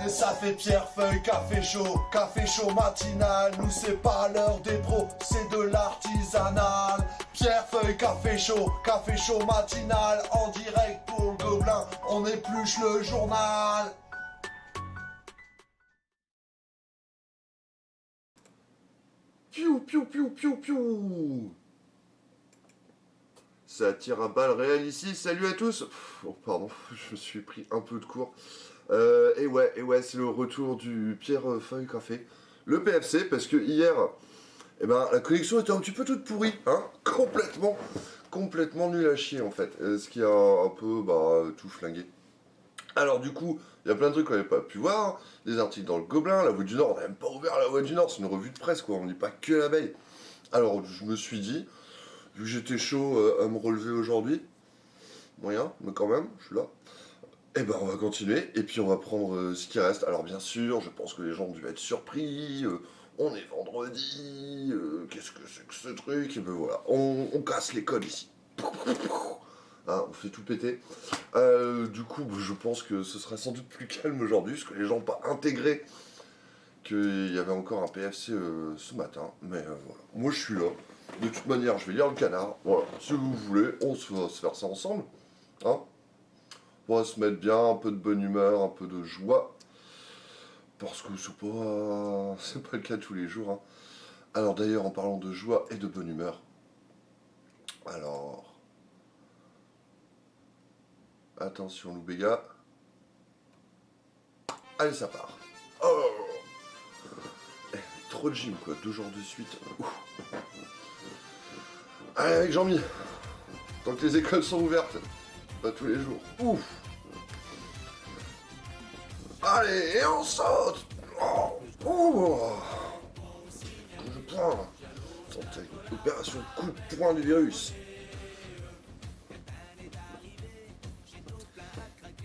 Et ça fait Pierrefeuille, café chaud matinal. Nous c'est pas l'heure des pros, c'est de l'artisanal. Pierrefeuille, café chaud matinal. En direct pour le Gobelin, on épluche le journal. Piou, piou, piou, piou, piou. Ça tire à balles réelles ici. Salut à tous. Oh, pardon, je me suis pris un peu de cours. Et ouais, c'est le retour du Pierrefeuille Café. Le PFC, parce que hier, la connexion était un petit peu toute pourrie, hein. Complètement nul à chier, en fait. Ce qui a un peu, tout flingué. Alors du coup, il y a plein de trucs qu'on n'avait pas pu voir, des articles dans le Gobelin, la Voix du Nord, on n'a même pas ouvert la Voix du Nord, c'est une revue de presse quoi, on ne lit pas que l'abeille. Alors je me suis dit, vu que j'étais chaud à me relever aujourd'hui, moyen, mais quand même, je suis là, on va continuer, et puis on va prendre ce qui reste. Alors bien sûr, je pense que les gens ont dû être surpris, on est vendredi, qu'est-ce que c'est que ce truc, et ben voilà, on casse les codes ici. Hein, on fait tout péter. Du coup, je pense que ce sera sans doute plus calme aujourd'hui, parce que les gens n'ont pas intégré qu'il y avait encore un PFC ce matin. Mais voilà, moi je suis là. De toute manière, je vais lire le canard. Voilà, si vous voulez, on va se faire ça ensemble. Hein, on va se mettre bien, un peu de bonne humeur, un peu de joie. Parce que c'est pas le cas tous les jours. Hein. Alors d'ailleurs, en parlant de joie et de bonne humeur, alors... Attention, Loubega. Allez, ça part. Oh, trop de gym, quoi. 2 jours de suite. Ouf. Allez, avec Jean-Mi. Tant que les écoles sont ouvertes. Pas tous les jours. Ouf. Allez, et on saute. Oh. Coup de poing. Santé. Opération coup de poing du virus.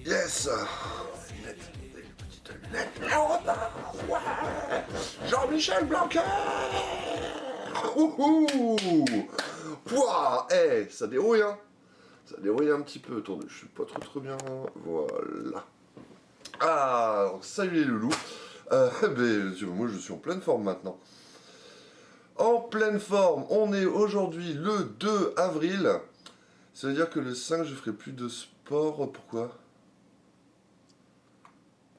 Yes. Ouais. Jean-Michel Blanquer. Pouah, ça dérouille, hein. Ça dérouille un petit peu. Attendez, je suis pas trop bien. Voilà. Ah, donc, salut les loulous. Moi, je suis en pleine forme maintenant. En pleine forme, on est aujourd'hui le 2 avril. Ça veut dire que le 5, je ferai plus de sport. Pourquoi ?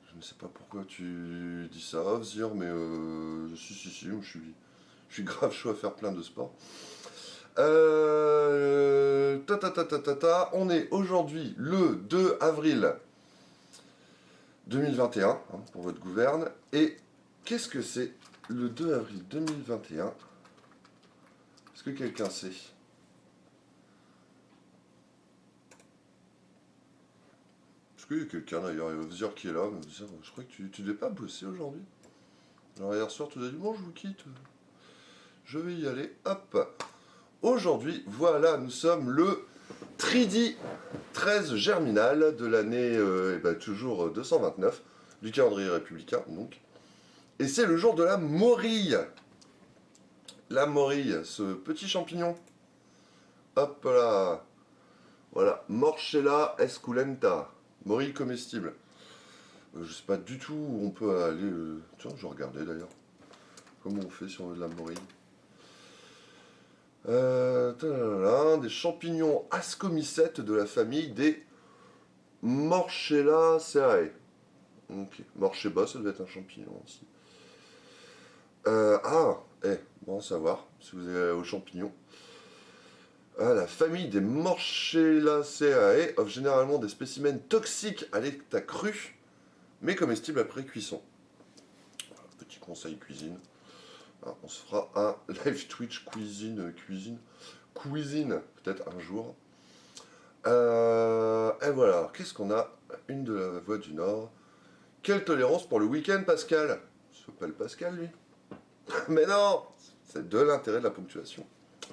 Je ne sais pas pourquoi tu dis ça, Vzir, mais si, je suis grave chaud à faire plein de sports. On est aujourd'hui le 2 avril 2021, hein, pour votre gouverne. Et qu'est-ce que c'est le 2 avril 2021 ? Est-ce que quelqu'un sait ? Est-ce qu'il y a quelqu'un d'ailleurs, il va vous dire qui est là, mais dire, je crois que tu devais pas bosser aujourd'hui. Alors hier soir tu nous as dit bon je vous quitte, je vais y aller, hop. Aujourd'hui, voilà, nous sommes le Tridi 13 germinal de l'année toujours 229 du calendrier républicain donc. Et c'est le jour de la morille. La morille, ce petit champignon. Hop là. Voilà, Morchella esculenta. Morille comestible. Je sais pas du tout où on peut aller. Tiens, je regardais d'ailleurs. Comment on fait si on veut de la morille. Des champignons ascomycètes de la famille des Morchellaceae. Ok, Morcheba, ça doit être un champignon aussi. Bon à savoir, si vous allez aux champignons. La famille des Morchellaceae offre généralement des spécimens toxiques à l'état cru, mais comestibles après cuisson. Voilà, petit conseil cuisine. Alors, on se fera un live Twitch cuisine, peut-être un jour. Et voilà, qu'est-ce qu'on a ? Une de la Voix du Nord. Quelle tolérance pour le week-end, Pascal ? Il s'appelle Pascal, lui. Mais non, c'est de l'intérêt de la ponctuation.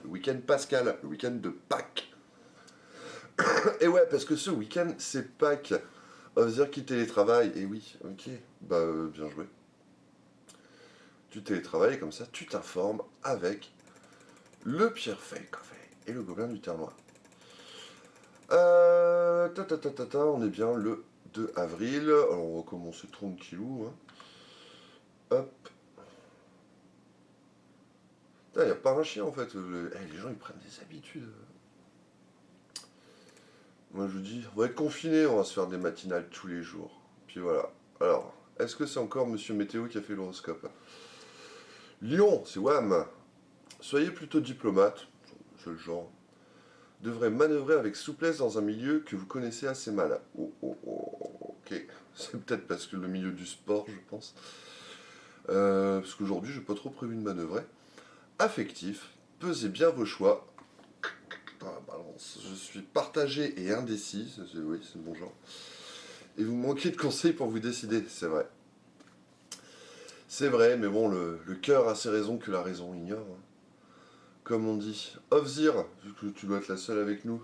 Le week-end Pascal, le week-end de Pâques. Et ouais, parce que ce week-end, c'est Pâques. On va dire qu'il télétravaille. Et oui, ok, bien joué. Tu télétravailles comme ça, tu t'informes avec le Pierrefeuille Café et le Gobelin du Ternois. On est bien le 2 avril. Alors on va commencer tranquillou. Hein. Hop. Il n'y a pas un chien en fait. Les gens ils prennent des habitudes. Moi je vous dis, on va être confinés, on va se faire des matinales tous les jours. Puis voilà. Alors, est-ce que c'est encore Monsieur Météo qui a fait l'horoscope? Lion, c'est Wham. Soyez plutôt diplomate, c'est le genre. Devrait manœuvrer avec souplesse dans un milieu que vous connaissez assez mal. Ok. C'est peut-être parce que le milieu du sport, je pense. Parce qu'aujourd'hui, j'ai pas trop prévu de manœuvrer. Affectif, pesez bien vos choix. Balance. Je suis partagé et indécis. Oui, c'est mon genre. Et vous manquez de conseils pour vous décider, c'est vrai. C'est vrai, mais bon, le cœur a ses raisons que la raison ignore. Hein. Comme on dit. Ofzir, vu que tu dois être la seule avec nous.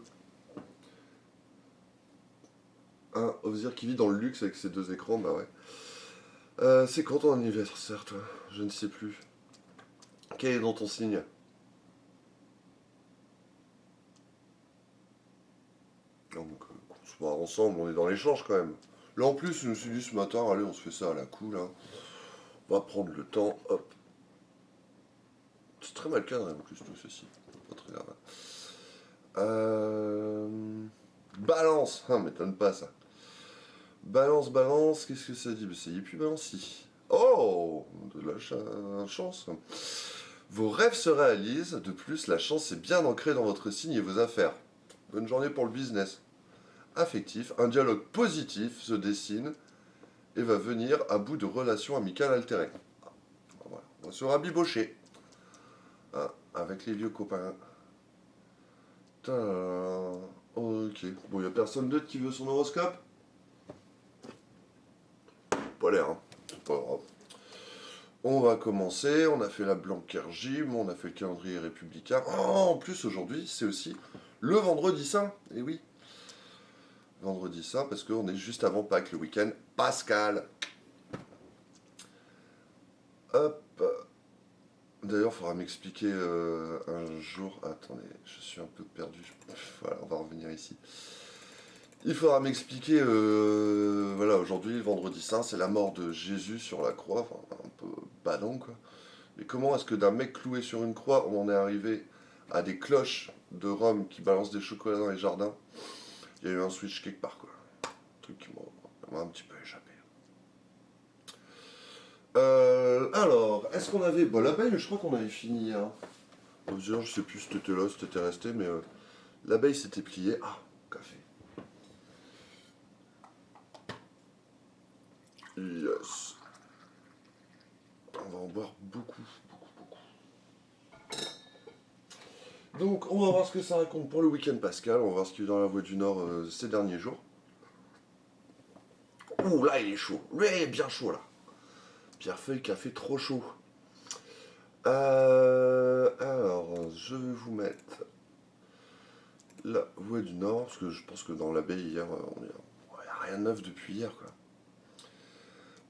Un Ofzir qui vit dans le luxe avec ses 2 écrans, bah ouais. C'est quand ton anniversaire, toi? Je ne sais plus. Quel est dans ton signe? Donc, on se voit ensemble, on est dans l'échange quand même. Là en plus, je me suis dit ce matin, allez, on se fait ça à la cool. Hein. On va prendre le temps, hop. C'est très mal cadré en plus tout ceci. Pas très grave. Balance, m'étonne pas ça. Balance, balance, qu'est-ce que ça dit? Ça y est plus balance si. Oh, de la chance. Vos rêves se réalisent, de plus la chance est bien ancrée dans votre signe et vos affaires. Bonne journée pour le business. Affectif, un dialogue positif se dessine et va venir à bout de relations amicales altérées. Voilà. On va se rabibocher. Hein, avec les vieux copains. Tadam. Ok. Bon, il n'y a personne d'autre qui veut son horoscope? Pas l'air, hein. C'est pas grave. On va commencer. On a fait la Blanquer-Gym, on a fait le calendrier républicain. Oh, en plus, aujourd'hui, c'est aussi le vendredi saint. Eh oui. Vendredi saint, parce qu'on est juste avant Pâques, le week-end pascal. Hop. D'ailleurs, il faudra m'expliquer un jour. Attendez, je suis un peu perdu. Voilà, on va revenir ici. Il faudra m'expliquer. Voilà, aujourd'hui, le vendredi saint, c'est la mort de Jésus sur la croix. Enfin, un peu badant, quoi. Mais comment est-ce que d'un mec cloué sur une croix, on en est arrivé à des cloches de Rome qui balancent des chocolats dans les jardins? Il y a eu un switch quelque part, quoi. Un truc qui m'a un petit peu échappé. Alors, est-ce qu'on avait... Bon, l'abeille, je crois qu'on avait fini hier. Je sais plus si t'étais là, si t'étais resté, mais l'abeille s'était pliée. Ah, café. Yes. On va en boire beaucoup, beaucoup, beaucoup. Donc, on va voir ce que ça raconte pour le week-end pascal. On va voir ce qu'il y a dans la Voie du Nord ces derniers jours. Ouh, là, il est chaud. Lui, il est bien chaud, là. Pierrefeuille café trop chaud. Alors, je vais vous mettre la Voie du Nord, parce que je pense que dans l'abeille, hier, il n'y a rien de neuf depuis hier, quoi.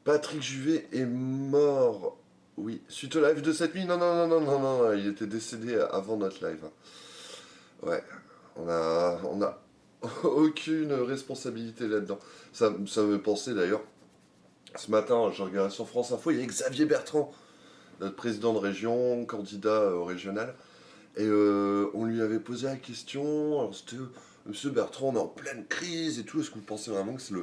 Patrick Juvet est mort. Oui, suite au live de cette nuit. Non, non, non, non, non, non, il était décédé avant notre live. Ouais, on a aucune responsabilité là-dedans. Ça me pensait d'ailleurs. Ce matin, je regardais sur France Info, il y a Xavier Bertrand, notre président de région, candidat au régional. Et on lui avait posé la question. Alors c'était Monsieur Bertrand, on est en pleine crise et tout. Est-ce que vous pensez vraiment que c'est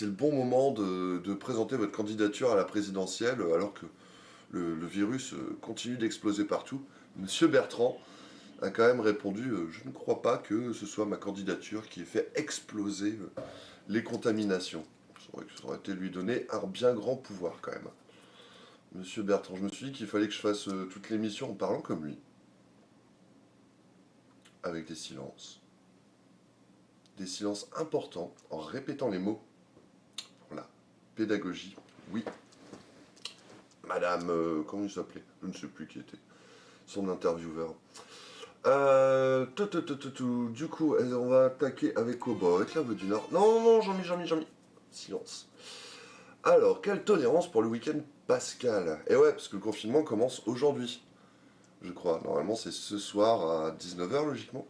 le bon moment de présenter votre candidature à la présidentielle alors que le virus continue d'exploser partout? Monsieur Bertrand a quand même répondu je ne crois pas que ce soit ma candidature qui ait fait exploser les contaminations. C'est vrai que ça aurait été lui donner un bien grand pouvoir quand même. Monsieur Bertrand, je me suis dit qu'il fallait que je fasse toute l'émission en parlant comme lui. Avec des silences. Des silences importants en répétant les mots. Pour la pédagogie. Oui. Madame, comment il s'appelait? Je ne sais plus qui était. Son intervieweur. Du coup, on va attaquer avec quoi? Avec la Voie du Nord. Non, non, Jean-Mi. Silence. Alors, quelle tolérance pour le week-end pascal? Et ouais, parce que le confinement commence aujourd'hui. Je crois. Normalement, c'est ce soir à 19h, logiquement.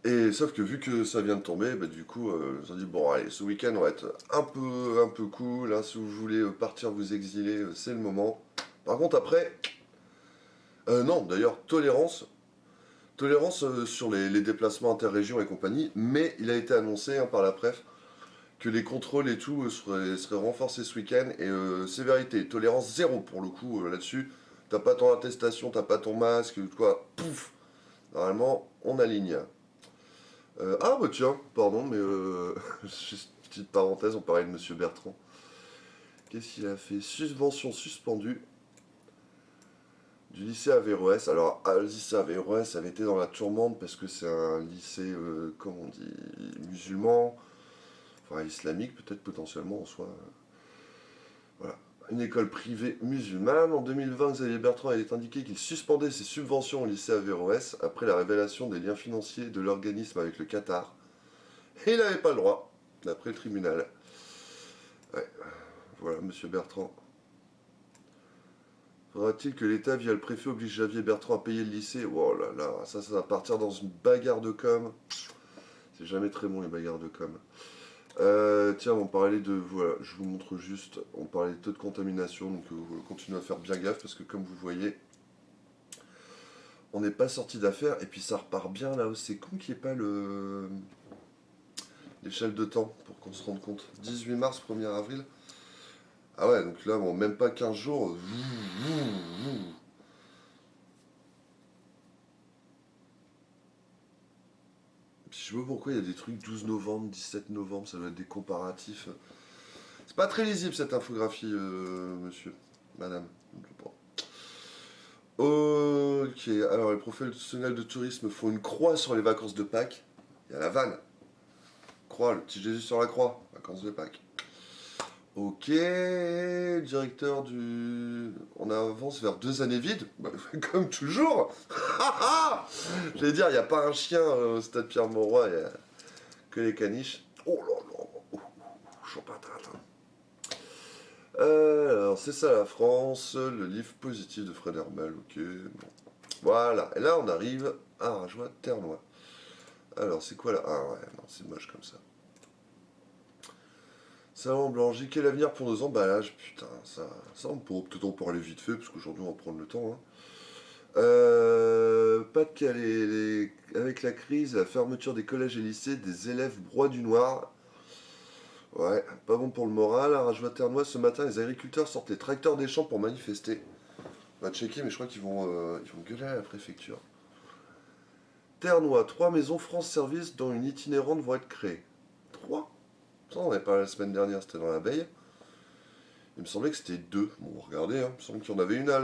Et sauf que vu que ça vient de tomber, bah, du coup, ils ont dit bon, allez, ce week-end on va être un peu cool. Hein, si vous voulez partir vous exiler, c'est le moment. Par contre, après, non, d'ailleurs, tolérance sur les déplacements interrégions et compagnie, mais il a été annoncé hein, par la préf que les contrôles et tout seraient renforcés ce week-end. Et sévérité, tolérance zéro pour le coup là-dessus. T'as pas ton attestation, t'as pas ton masque, quoi, pouf. Normalement, on aligne. Ah bah tiens, pardon, mais juste petite parenthèse, on parlait de Monsieur Bertrand. Qu'est-ce qu'il a fait? Subvention suspendue du lycée Averroès. Alors, le lycée Averroès avait été dans la tourmente parce que c'est un lycée, comment on dit, musulman, enfin islamique peut-être potentiellement en soi. Voilà. Une école privée musulmane. En 2020, Xavier Bertrand avait indiqué qu'il suspendait ses subventions au lycée Averroès après la révélation des liens financiers de l'organisme avec le Qatar. Et il n'avait pas le droit, d'après le tribunal. Ouais, voilà, Monsieur Bertrand. Faudra-t-il que l'État, via le préfet, oblige Xavier Bertrand à payer le lycée? Oh là là, ça va partir dans une bagarre de com. C'est jamais très bon les bagarres de com. Tiens, on parlait de... Voilà, je vous montre juste. On parlait de taux de contamination, donc continuez à faire bien gaffe, parce que comme vous voyez, on n'est pas sorti d'affaire, et puis ça repart bien là-haut. C'est con qu'il n'y ait pas l'échelle de temps, pour qu'on se rende compte. 18 mars, 1er avril. Ah ouais, donc là, bon, même pas 15 jours. Je sais pas pourquoi il y a des trucs 12 novembre, 17 novembre, ça doit être des comparatifs. C'est pas très lisible cette infographie, monsieur, madame. Je sais pas. Ok, alors les professionnels de tourisme font une croix sur les vacances de Pâques. Il y a la vanne. Croix, le petit Jésus sur la croix, vacances de Pâques. Ok, directeur du... On avance vers 2 années vides, bah, comme toujours. J'allais dire, il n'y a pas un chien au stade Pierre-Mauroy, il n'y a que les caniches. Oh là là, je suis patate. Alors, c'est ça la France, le livre positif de Fred Hermel, ok. Bon. Voilà, et là on arrive à Rajoie Ternois. Alors, c'est quoi là? Ah ouais, non, c'est moche comme ça. Salon Blanger, quel avenir pour nos emballages? Putain, ça on pourra peut-être en parler vite fait, parce qu'aujourd'hui on va prendre le temps. Hein. Pas-de-Calais, avec la crise, la fermeture des collèges et lycées, des élèves broient du noir. Ouais, pas bon pour le moral. À Rajoie-Ternois, ce matin, les agriculteurs sortent les tracteurs des champs pour manifester. On va checker, mais je crois qu'ils vont gueuler à la préfecture. Ternois, 3 maisons France Service dont une itinérante vont être créées. 3. Ça, on avait parlé la semaine dernière, c'était dans l'abeille. Il me semblait que c'était 2. Bon, regardez, hein. Il me semble qu'il y en avait une à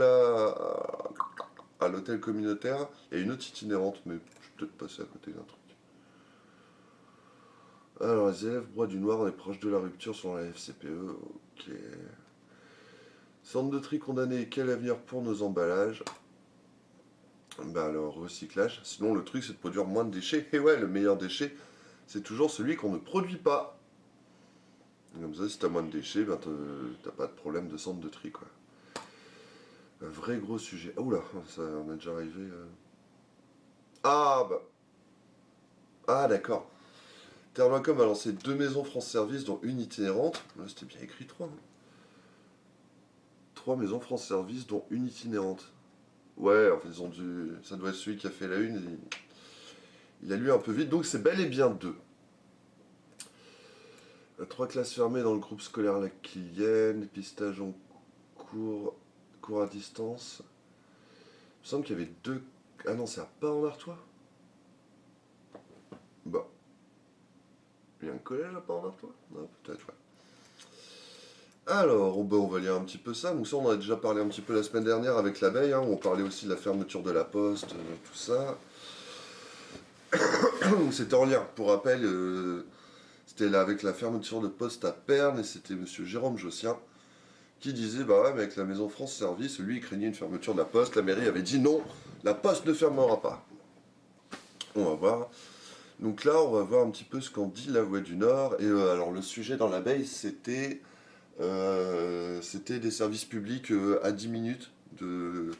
l'hôtel communautaire et une autre itinérante, mais je suis peut-être passé à côté d'un truc. Alors, les élèves broient du noir, on est proche de la rupture sur la FCPE. Ok. Centre de tri condamné, quel avenir pour nos emballages? Bah, le recyclage. Sinon, le truc, c'est de produire moins de déchets. Et ouais, le meilleur déchet, c'est toujours celui qu'on ne produit pas. Comme ça, si t'as moins de déchets, ben t'as pas de problème de centre de tri, quoi. Un vrai gros sujet. Ah, oula, ça, on est déjà arrivé. Ah, bah. Ah, d'accord. Thermacom a lancé 2 maisons France Service, dont une itinérante. Là, c'était bien écrit 3. Hein. 3 maisons France Service, dont une itinérante. Ouais, en fait, ils ont dû. Ça doit être celui qui a fait la une. Il a lu un peu vite, donc c'est bel et bien 2. 3 classes fermées dans le groupe scolaire La Clienne, dépistage en cours à distance. Il me semble qu'il y avait 2. Ah non, c'est à Port-en-Artois. Bah. Il y a un collège à Port-en-Artois? Non, peut-être, ouais. Alors, on va lire un petit peu ça. Donc ça, on en a déjà parlé un petit peu la semaine dernière avec l'abeille. Hein, où on parlait aussi de la fermeture de la poste, tout ça. C'était en lien. Pour rappel, c'était là avec la fermeture de poste à Perne, et c'était monsieur Jérôme Jossien qui disait, bah ouais, mais avec la maison France Service, lui, il craignait une fermeture de la poste. La mairie avait dit non, la poste ne fermera pas. On va voir. Donc là, on va voir un petit peu ce qu'en dit la Voix du Nord. Et alors, le sujet dans l'abeille, c'était des services publics à 10 minutes de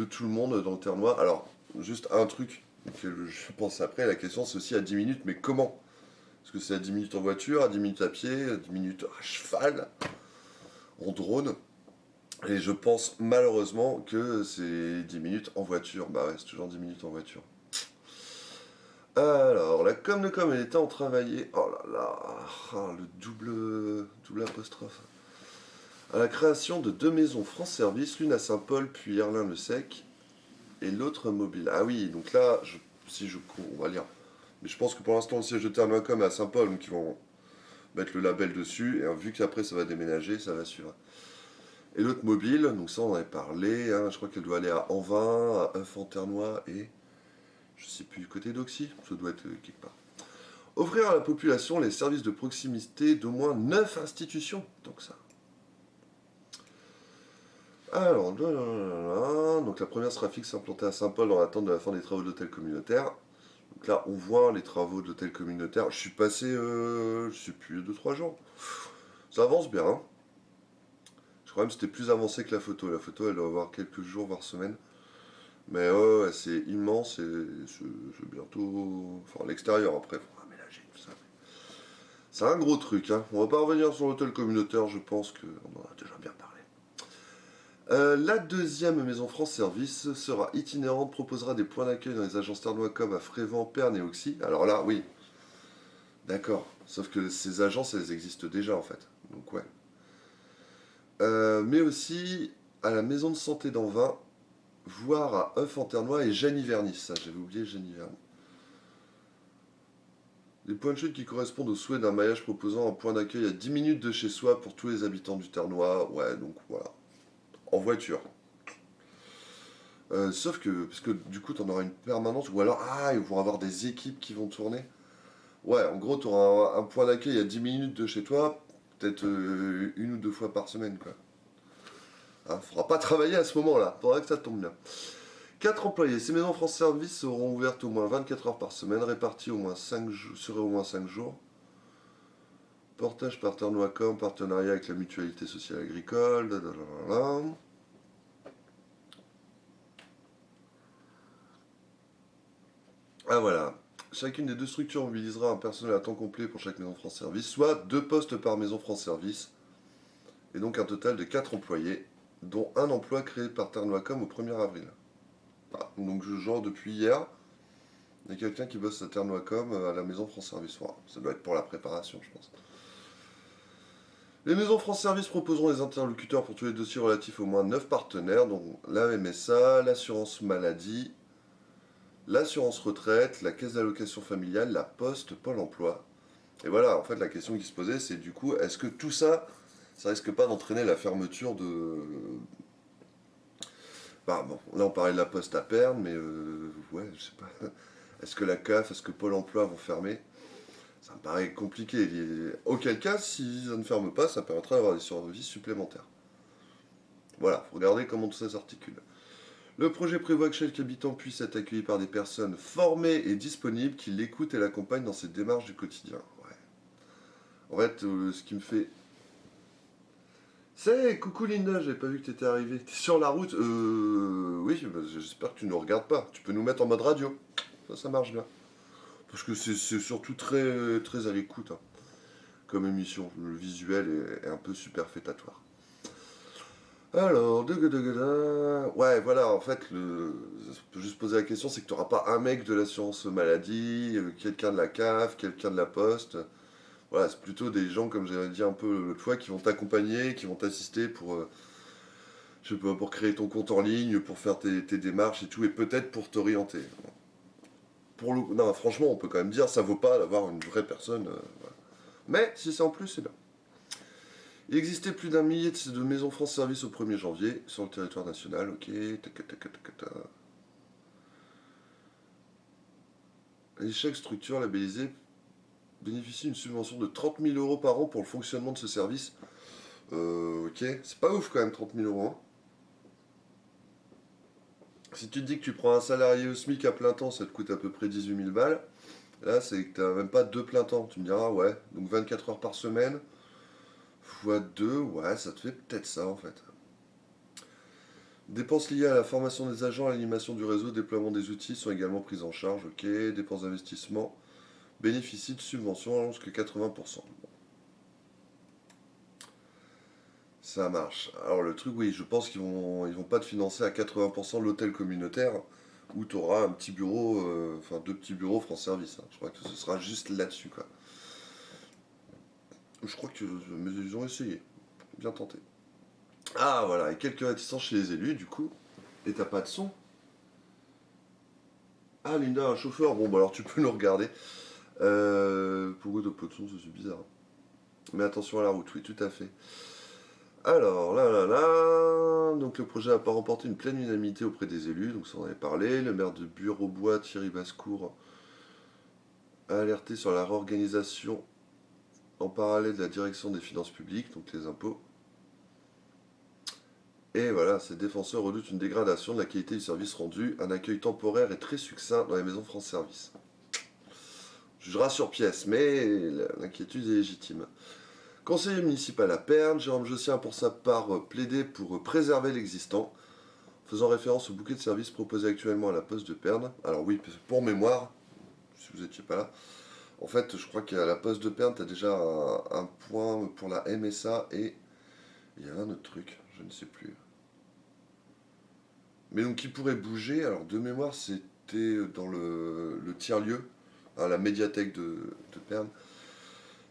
tout le monde dans le Ternois. Alors, juste un truc Donc, je pense après, la question c'est aussi à 10 minutes, mais comment? Est-ce que c'est à 10 minutes en voiture, à 10 minutes à pied, à 10 minutes à cheval, en drone? Et je pense malheureusement que c'est 10 minutes en voiture. Bah ouais, c'est toujours 10 minutes en voiture. Alors, la com de com, elle était en travailler. Oh là là, le double apostrophe. À la création de 2 maisons France Service, l'une à Saint-Paul puis Erlin-le-Sec et l'autre mobile. Ah oui, donc là, on va lire. Mais je pense que pour l'instant, le siège de Thermacom est à Saint-Paul, donc ils vont mettre le label dessus. Et vu qu'après ça va déménager, ça va suivre. Et l'autre mobile, donc ça on en avait parlé, hein, je crois qu'elle doit aller à Anvin, à Œuf-en-Ternois et je sais plus, côté d'Oxy, ça doit être quelque part. Offrir à la population les services de proximité d'au moins 9 institutions, donc ça. Alors, donc la première sera fixe implantée à Saint-Paul dans l'attente de la fin des travaux d'hôtel communautaire. Donc là, on voit les travaux d'hôtel communautaire. Je suis passé, je sais plus, 2-3 jours. Ça avance bien, hein. Je crois même que c'était plus avancé que la photo. La photo, elle doit avoir quelques jours, voire semaines. Mais ouais, c'est immense et c'est bientôt. Enfin, l'extérieur après, il faudra aménager tout ça. C'est un gros truc, hein. On va pas revenir sur l'hôtel communautaire, je pense qu'on en a déjà bien parlé. La deuxième maison France Service sera itinérante, proposera des points d'accueil dans les agences Thernoacom à Frévent, Pernes et Auxy. Alors là, oui, d'accord. Sauf que ces agences, elles existent déjà en fait. Donc ouais. Mais aussi à la maison de santé d'Anvin, voire à Œuf-en-Ternois et Geny-Vernis. Ça, j'avais oublié Geny-Vernis. Des points de chute qui correspondent au souhait d'un maillage proposant un point d'accueil à 10 minutes de chez soi pour tous les habitants du Ternois. Ouais, donc voilà. En voiture. Sauf que, parce que du coup, tu en auras une permanence, ou alors, ils vont avoir des équipes qui vont tourner. Ouais, en gros, tu auras un point d'accueil à 10 minutes de chez toi, peut-être 1 ou 2 fois par semaine, quoi. Hein, faudra pas travailler à ce moment-là, faudra que ça tombe bien. 4 employés. Ces maisons France Service seront ouvertes au moins 24 heures par semaine, réparties au moins 5 jours, seraient au moins 5 jours. Portage par Thernoacom, partenariat avec la mutualité sociale agricole, Ah voilà. Chacune des 2 structures mobilisera un personnel à temps complet pour chaque maison France Service, soit 2 postes par maison France Service, et donc un total de 4 employés, dont un emploi créé par Thernoacom au 1er avril. Ah, donc genre depuis hier, il y a quelqu'un qui bosse à Thernoacom à la maison France Service. Voilà, ça doit être pour la préparation, je pense. Les maisons France Service proposeront des interlocuteurs pour tous les dossiers relatifs aux moins 9 partenaires, dont la MSA, l'assurance maladie, l'assurance retraite, la caisse d'allocation familiale, la poste, Pôle emploi. Et voilà, en fait, la question qui se posait, c'est du coup, est-ce que tout ça, ça risque pas d'entraîner la fermeture de... Bah bon, là on parlait de la poste à Pernes, mais ouais, je sais pas. Est-ce que la CAF, est-ce que Pôle emploi vont fermer? Ça me paraît compliqué. Auquel cas, si ça ne ferme pas, ça permettra d'avoir des services supplémentaires. Voilà, faut regarder comment tout ça s'articule. Le projet prévoit que chaque habitant puisse être accueilli par des personnes formées et disponibles qui l'écoutent et l'accompagnent dans ses démarches du quotidien. Ouais. En fait, ce qui me fait... C'est coucou Linda, j'avais pas vu que t'étais arrivé. T'es sur la route? Oui, bah, j'espère que tu nous regardes pas. Tu peux nous mettre en mode radio. Ça marche bien. Parce que c'est surtout très, très à l'écoute, hein, comme émission. Le visuel est un peu superfétatoire. Alors, ouais, voilà, en fait, je peux juste poser la question, c'est que tu n'auras pas un mec de l'assurance maladie, quelqu'un de la CAF, quelqu'un de la Poste. Voilà, c'est plutôt des gens, comme j'avais dit un peu l'autre fois, qui vont t'accompagner, qui vont t'assister pour, je sais pas, pour créer ton compte en ligne, pour faire tes démarches et tout, et peut-être pour t'orienter. Non, franchement, on peut quand même dire, ça vaut pas d'avoir une vraie personne. Voilà. Mais si c'est en plus, c'est bien. Il existait plus d'un millier de maisons France Service au 1er janvier sur le territoire national. Ok. Et chaque structure labellisée bénéficie d'une subvention de 30 000 euros par an pour le fonctionnement de ce service. Ok. C'est pas ouf quand même, 30 000 euros. Hein. Si tu te dis que tu prends un salarié au SMIC à plein temps, ça te coûte à peu près 18 000 balles. Là, c'est que tu n'as même pas 2 plein temps. Tu me diras, ouais, donc 24 heures par semaine, fois 2, ouais, ça te fait peut-être ça en fait. Dépenses liées à la formation des agents, à l'animation du réseau, déploiement des outils sont également prises en charge. Ok. Dépenses d'investissement bénéficient de subventions allant jusqu'à 80%. Ça marche. Alors le truc, oui, je pense qu'ils vont pas te financer à 80% l'hôtel communautaire où tu auras un petit bureau, enfin 2 petits bureaux France Service, hein. Je crois que ce sera juste là-dessus, quoi. Je crois que mais ils ont essayé. Bien tenté. Ah voilà, et quelques réticences chez les élus, du coup. Et t'as pas de son? Ah Linda, un chauffeur. Bon, bah alors tu peux nous regarder. Pourquoi t'as pas de son? C'est bizarre. Mais attention à la route, oui, tout à fait. Alors, là, là, là. Donc, le projet n'a pas remporté une pleine unanimité auprès des élus, donc ça on en avait parlé. Le maire de Bureau-Bois, Thierry Bascourt, a alerté sur la réorganisation en parallèle de la direction des finances publiques, donc les impôts. Et voilà, ces défenseurs redoutent une dégradation de la qualité du service rendu, un accueil temporaire et très succinct dans les maisons France Service. Jugera sur pièce, mais l'inquiétude est légitime. Conseiller municipal à Pernes, Jérôme Jossien pour sa part plaidé pour préserver l'existant, faisant référence au bouquet de services proposé actuellement à la Poste de Pernes. Alors oui, pour mémoire, si vous n'étiez pas là, en fait je crois qu'à la Poste de Pernes, tu as déjà un point pour la MSA et il y a un autre truc, je ne sais plus. Mais donc qui pourrait bouger, alors de mémoire c'était dans le tiers-lieu, à la médiathèque de Pernes.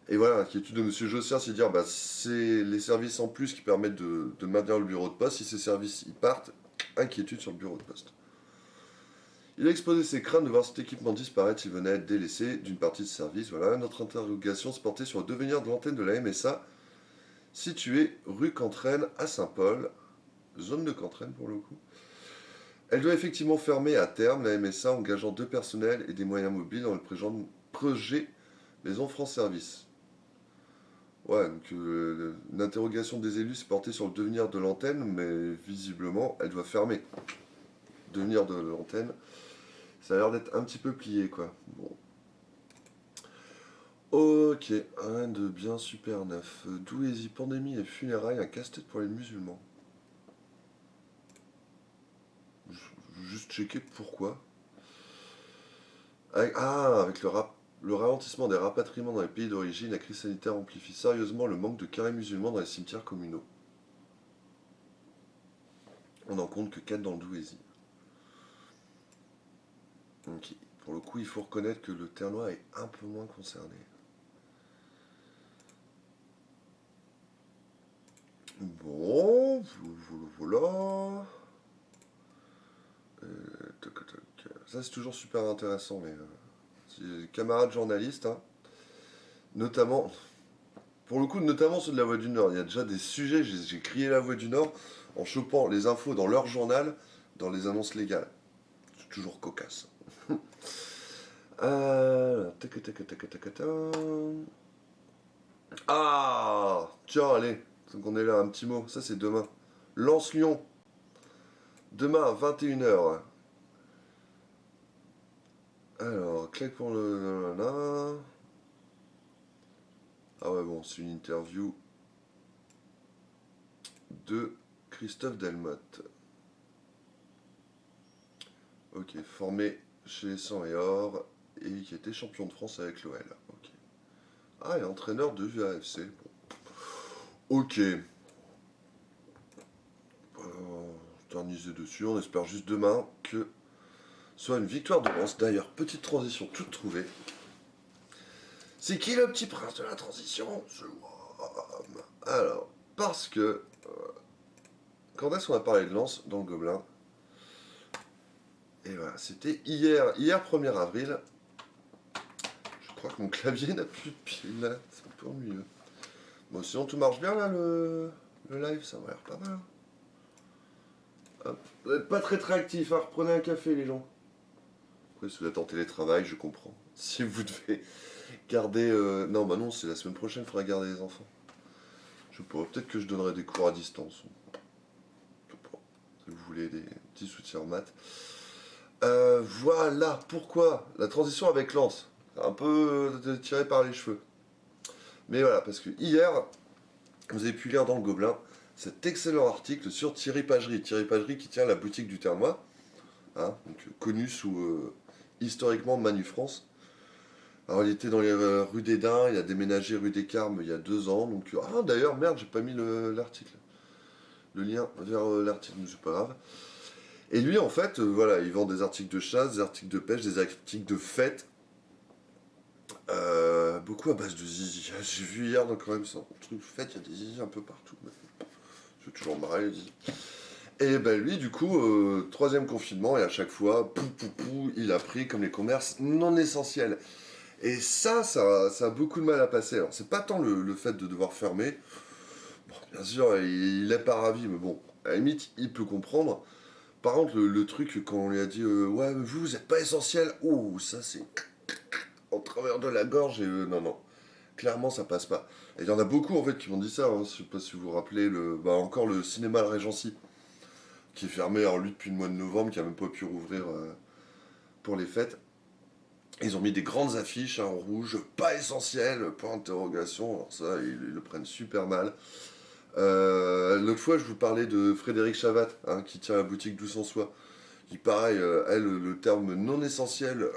Et voilà, l'inquiétude de M. Jossier, c'est de dire bah, c'est les services en plus qui permettent de maintenir le bureau de poste. Si ces services y partent, inquiétude sur le bureau de poste. Il a exposé ses craintes de voir cet équipement disparaître s'il venait à être délaissé d'une partie de service. Voilà, notre interrogation se portait sur le devenir de l'antenne de la MSA, située rue Cantraine à Saint-Paul, zone de Cantraine pour le coup. Elle doit effectivement fermer à terme, la MSA engageant 2 personnels et des moyens mobiles dans le projet Maison France Service. Ouais, donc une interrogation des élus s'est portée sur le devenir de l'antenne, mais visiblement, elle doit fermer. Devenir de l'antenne, ça a l'air d'être un petit peu plié, quoi. Bon. Ok, rien de bien super neuf. Douaisis, pandémie et funérailles, un casse-tête pour les musulmans. Je veux juste checker pourquoi. Avec le ralentissement des rapatriements dans les pays d'origine, la crise sanitaire amplifie sérieusement le manque de carrés musulmans dans les cimetières communaux. On n'en compte que 4 dans le Douaisis. Donc, pour le coup, il faut reconnaître que le Ternois est un peu moins concerné. Bon, voilà. Ça, c'est toujours super intéressant, mais c'est camarades journalistes, hein, notamment, pour le coup, notamment ceux de la Voix du Nord. Il y a déjà des sujets, j'ai crié la Voix du Nord en chopant les infos dans leur journal, dans les annonces légales. C'est toujours cocasse. Ah, tiens, allez, donc on est là, un petit mot. Ça, c'est demain. Lens-Lyon. Demain à 21h. Alors, claque pour le... Ah ouais, bon, c'est une interview de Christophe Delmotte. Ok, formé chez 100 et Or et qui était champion de France avec l'OL. Ok. Ah, et entraîneur de VAFC. Bon. Ok. Ternisé dessus, on espère juste demain que soit une victoire de Lens. D'ailleurs, petite transition toute trouvée. C'est qui le petit prince de la transition? C'est WAM. Alors, parce que quand est-ce qu'on a parlé de Lens dans le Gobelin? Et voilà, c'était hier 1er avril. Je crois que mon clavier n'a plus de pile, c'est un peu ennuyeux. Bon, sinon tout marche bien là, le live, ça m'a l'air pas mal. Hop. Vous n'êtes pas très très actifs, hein. Reprenez un café les gens. Après, si vous êtes en télétravail, je comprends. Si vous devez garder... Non, bah non, c'est la semaine prochaine, il faudra garder les enfants. Je sais pas, peut-être que je donnerai des cours à distance. Je sais pas. Si vous voulez des petits soutiens en maths. Voilà, pourquoi la transition avec Lens. Un peu tiré par les cheveux. Mais voilà, parce que hier, vous avez pu lire dans le Gobelin, cet excellent article sur Thierry Pagerie. Thierry Pagerie qui tient la boutique du Ternois, hein, donc, connu sous historiquement Manu France. Alors il était dans les rues des Daims, il a déménagé rue des Carmes il y a 2 ans. Donc, ah d'ailleurs, merde, j'ai pas mis l'article. Le lien vers l'article, mais c'est pas grave. Et lui, en fait, voilà, il vend des articles de chasse, des articles de pêche, des articles de fête. Beaucoup à base de zizi. J'ai vu hier, donc quand même, c'est un truc fête, il y a des zizi un peu partout. Je suis toujours marrer, les zizi. Et ben lui, du coup, troisième confinement, et à chaque fois, il a pris comme les commerces non essentiels. Et ça a beaucoup de mal à passer. Alors, c'est pas tant le fait de devoir fermer. Bon, bien sûr, il est pas ravi, mais bon, à la limite, il peut comprendre. Par contre, le truc, quand on lui a dit ouais, mais vous êtes pas essentiel, oh, ça c'est en travers de la gorge, et non, non, clairement, ça passe pas. Et il y en a beaucoup, en fait, qui m'ont dit ça, hein. Je sais pas si vous vous rappelez, encore le cinéma Le Régency, qui est fermé, alors lui, depuis le mois de novembre, qui a même pas pu rouvrir pour les fêtes. Ils ont mis des grandes affiches en rouge, pas essentiel, point d'interrogation. Alors ça, ils le prennent super mal. L'autre fois, je vous parlais de Frédéric Chavat, hein, qui tient la boutique Douce en Soi. Qui, pareil, elle, le terme non essentiel,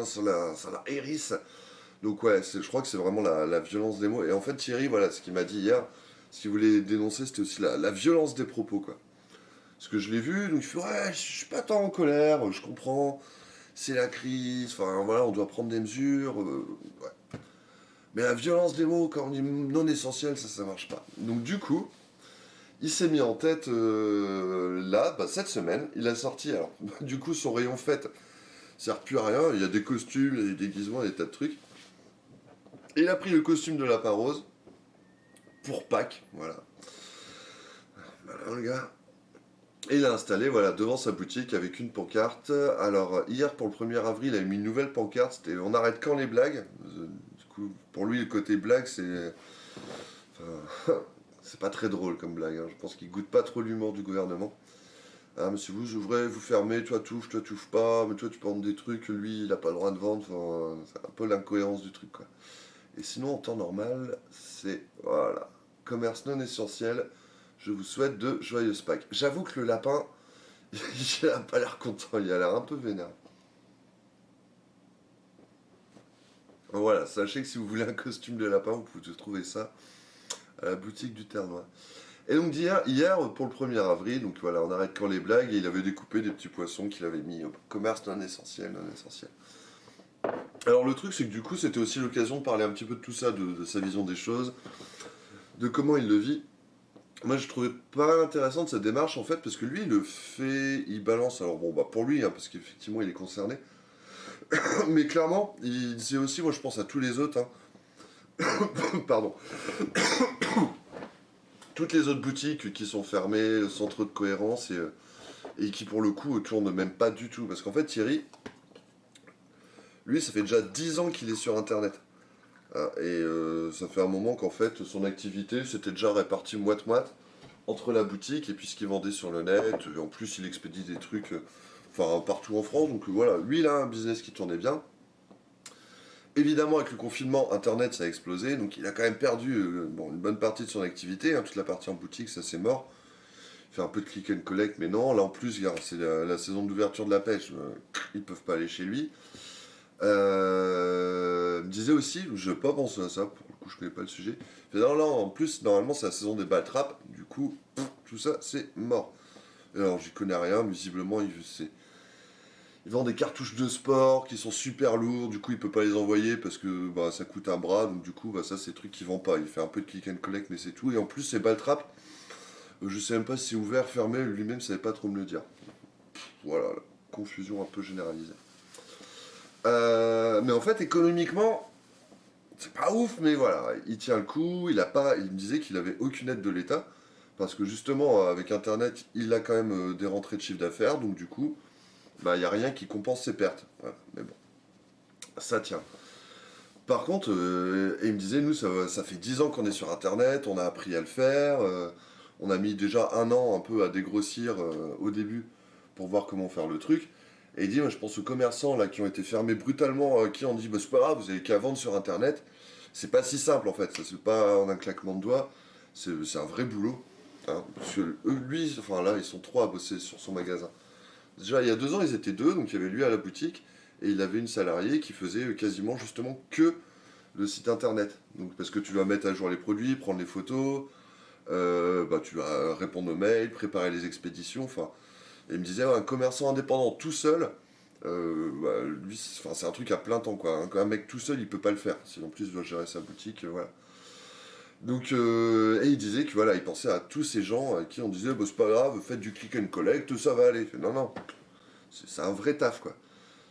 ça la hérisse. Donc ouais, je crois que c'est vraiment la violence des mots. Et en fait, Thierry, voilà, ce qu'il m'a dit hier, ce qu'il voulait dénoncer, c'était aussi la violence des propos, quoi. Parce que je l'ai vu, donc je fais, ouais, je suis pas tant en colère, je comprends. C'est la crise, enfin voilà, on doit prendre des mesures. Ouais. Mais la violence des mots, quand on dit non essentiel, ça marche pas. Donc du coup, il s'est mis en tête là, cette semaine, il a sorti, alors du coup son rayon fête sert plus à rien, il y a des costumes, il y a des déguisements, il y a des tas de trucs. Et il a pris le costume de Lapin Rose pour Pâques, voilà. Voilà le gars. Et il l'a installé voilà, devant sa boutique avec une pancarte. Alors, hier, pour le 1er avril, il a mis une nouvelle pancarte. C'était On arrête quand les blagues. Du coup, pour lui, le côté blague, c'est. Enfin, c'est pas très drôle comme blague. Hein. Je pense qu'il goûte pas trop l'humour du gouvernement. Ah, mais si vous ouvrez, vous fermez, toi touche pas. Mais toi, tu peux vendre des trucs, lui, il a pas le droit de vendre. Enfin, c'est un peu l'incohérence du truc, quoi. Et sinon, en temps normal, c'est. Voilà. Commerce non essentiel. Je vous souhaite de joyeuses Pâques. J'avoue que le lapin, il a pas l'air content, il a l'air un peu vénère. Voilà, sachez que si vous voulez un costume de lapin, vous pouvez trouver ça à la boutique du Ternois. Et donc hier, pour le 1er avril, donc voilà, on arrête quand les blagues, et il avait découpé des petits poissons qu'il avait mis au commerce non essentiel, non essentiel. Alors le truc, c'est que du coup, c'était aussi l'occasion de parler un petit peu de tout ça, de sa vision des choses, de comment il le vit. Moi, je trouvais pas intéressante cette démarche en fait, parce que lui, il le fait, il balance. Alors bon, bah pour lui, hein, parce qu'effectivement, il est concerné. Mais clairement, il disait aussi, moi, je pense à tous les autres. Hein. Pardon. Toutes les autres boutiques qui sont fermées, sans trop de cohérence et qui pour le coup tournent même pas du tout. Parce qu'en fait, Thierry, lui, ça fait déjà 10 ans qu'il est sur Internet. Hein, et ça fait un moment qu'en fait, son activité s'était déjà répartie moite-moite entre la boutique et puis ce qu'il vendait sur le net. Et en plus, il expédie des trucs partout en France. Donc voilà, lui, il a un business qui tournait bien. Évidemment, avec le confinement, Internet, ça a explosé. Donc il a quand même perdu une bonne partie de son activité. Hein, toute la partie en boutique, ça c'est mort. Il fait un peu de click and collect, mais non. Là, en plus, c'est la saison d'ouverture de la pêche. Ils peuvent pas aller chez lui. Me disait aussi, je n'ai pas pensé à ça, pour le coup je connais pas le sujet. Il fait, non, non, en plus, normalement c'est la saison des balles-trappes, du coup, tout ça c'est mort. Et alors j'y connais rien, visiblement il vend des cartouches de sport qui sont super lourds, du coup il peut pas les envoyer parce que bah, ça coûte un bras, donc du coup bah, ça c'est des trucs qu'il vend pas. Il fait un peu de click and collect, mais c'est tout. Et en plus, ces balles-trappes, je sais même pas si c'est ouvert, fermé, lui-même savait pas trop me le dire. Voilà, la confusion un peu généralisée. Mais en fait, économiquement, c'est pas ouf, mais voilà, il tient le coup. Il me disait qu'il avait aucune aide de l'État parce que justement, avec Internet, il a quand même des rentrées de chiffre d'affaires, donc du coup, bah, il n'y a rien qui compense ses pertes. Voilà. Mais bon, ça tient. Par contre, et il me disait, nous, ça fait 10 ans qu'on est sur Internet, on a appris à le faire, on a mis déjà 1 an un peu à dégrossir au début pour voir comment faire le truc. Et il dit, moi, je pense aux commerçants là, qui ont été fermés brutalement, qui ont dit, bah, c'est pas grave, vous avez qu'à vendre sur Internet. C'est pas si simple en fait, ça c'est pas en un claquement de doigts. c'est un vrai boulot. Hein, parce que lui, enfin là, ils sont 3 à bosser sur son magasin. Déjà, il y a 2 ans, ils étaient 2, donc il y avait lui à la boutique, et il avait une salariée qui faisait quasiment justement que le site internet. Donc, parce que tu vas mettre à jour les produits, prendre les photos, bah, tu vas répondre aux mails, préparer les expéditions, enfin. Et il me disait, ouais, un commerçant indépendant tout seul, bah, lui, c'est un truc à plein temps, quoi. Un mec tout seul, il peut pas le faire. Si en plus il doit gérer sa boutique, voilà. Donc, et il disait que voilà, il pensait à tous ces gens à qui on disait, bah, c'est pas grave, faites du click and collect, ça va aller. Il fait, non, non, c'est un vrai taf, quoi.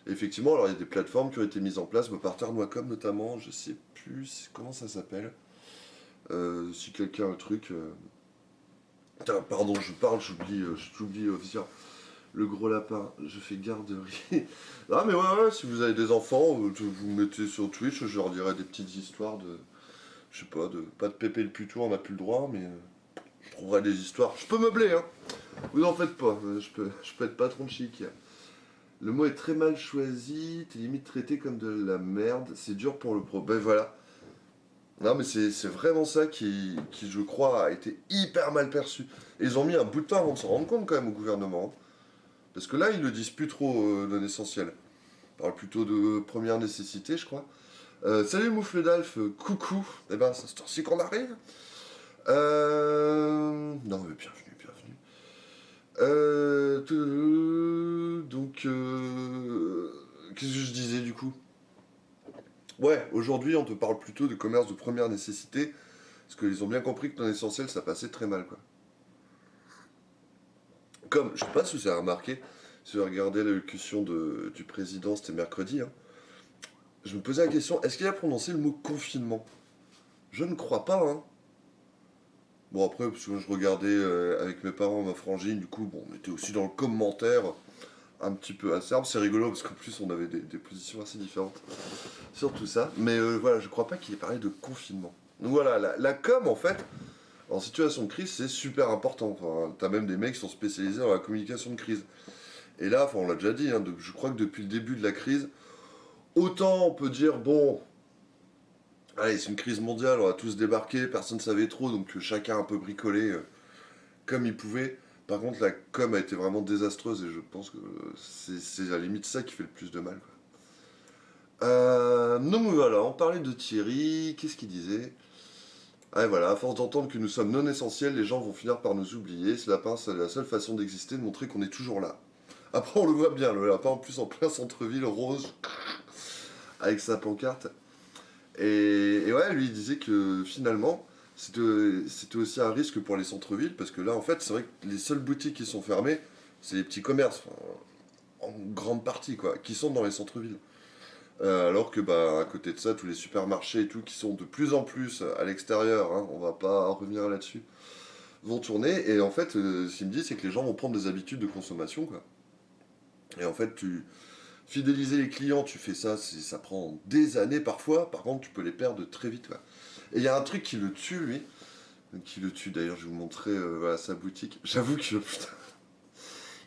Et effectivement, alors il y a des plateformes qui ont été mises en place, bah, par Ternoicom notamment, je sais plus comment ça s'appelle. Si quelqu'un a un truc. Putain, pardon, je parle, j'oublie, officier. Le gros lapin, je fais garderie. Ah, mais ouais, si vous avez des enfants, vous mettez sur Twitch, je leur dirai des petites histoires de. Je sais pas, pas de Pépé le Puto, on n'a plus le droit, mais je trouverai des histoires. Je peux meubler, hein. Vous en faites pas, je peux être patron de chic. Le mot est très mal choisi, t'es limite traité comme de la merde, c'est dur pour le pro. Ben voilà. Non, mais c'est vraiment ça qui, je crois, a été hyper mal perçu. Et ils ont mis un bout de temps avant de s'en rendre compte quand même au gouvernement. Parce que là, ils le disent plus trop de l'essentiel. Ils parlent plutôt de première nécessité, je crois. Salut Moufle d'Alf, coucou. Eh ben, c'est ce qu'on arrive. Non, mais bienvenue, bienvenue. Donc, qu'est-ce que je disais du coup? Ouais, aujourd'hui, on te parle plutôt de commerce de première nécessité. Parce qu'ils ont bien compris que dans l'essentiel, ça passait très mal, quoi. Comme, je sais pas si vous avez remarqué, si vous avez regardé l'allocution du président, c'était mercredi, hein, je me posais la question, est-ce qu'il a prononcé le mot confinement? Je ne crois pas, hein. Bon, après, parce que je regardais avec mes parents, ma frangine, du coup, bon, on était aussi dans le commentaire un petit peu acerbe. C'est rigolo, parce qu'en plus, on avait des positions assez différentes sur tout ça. Mais voilà, je crois pas qu'il ait parlé de confinement. Donc voilà, la com, en fait, en situation de crise, c'est super important. Enfin, t'as même des mecs qui sont spécialisés dans la communication de crise. Et là, enfin, on l'a déjà dit, hein, je crois que depuis le début de la crise, autant on peut dire, bon, allez, c'est une crise mondiale, on a tous débarqué, personne ne savait trop, donc chacun a un peu bricolé comme il pouvait. Par contre, la com a été vraiment désastreuse et je pense que c'est à la limite ça qui fait le plus de mal, quoi. Non, mais voilà, on parlait de Thierry, qu'est-ce qu'il disait? Ah, et voilà, à force d'entendre que nous sommes non essentiels, les gens vont finir par nous oublier. Ce lapin, c'est la seule façon d'exister, de montrer qu'on est toujours là. Après, on le voit bien, le lapin en plus en plein centre-ville, rose, avec sa pancarte. Et ouais, lui, il disait que finalement, c'était aussi un risque pour les centres-villes, parce que là, en fait, c'est vrai que les seules boutiques qui sont fermées, c'est les petits commerces, enfin, en grande partie, quoi, qui sont dans les centres-villes. Alors que, bah, à côté de ça, tous les supermarchés et tout, qui sont de plus en plus à l'extérieur, hein, on va pas revenir là-dessus, vont tourner. Et en fait, ce qu'il me dit, c'est que les gens vont prendre des habitudes de consommation, quoi. Et en fait, fidéliser les clients, tu fais ça, ça prend des années parfois. Par contre, tu peux les perdre très vite, quoi. Et il y a un truc qui le tue, lui. Qui le tue, d'ailleurs, je vais vous montrer voilà, sa boutique. J'avoue que, putain,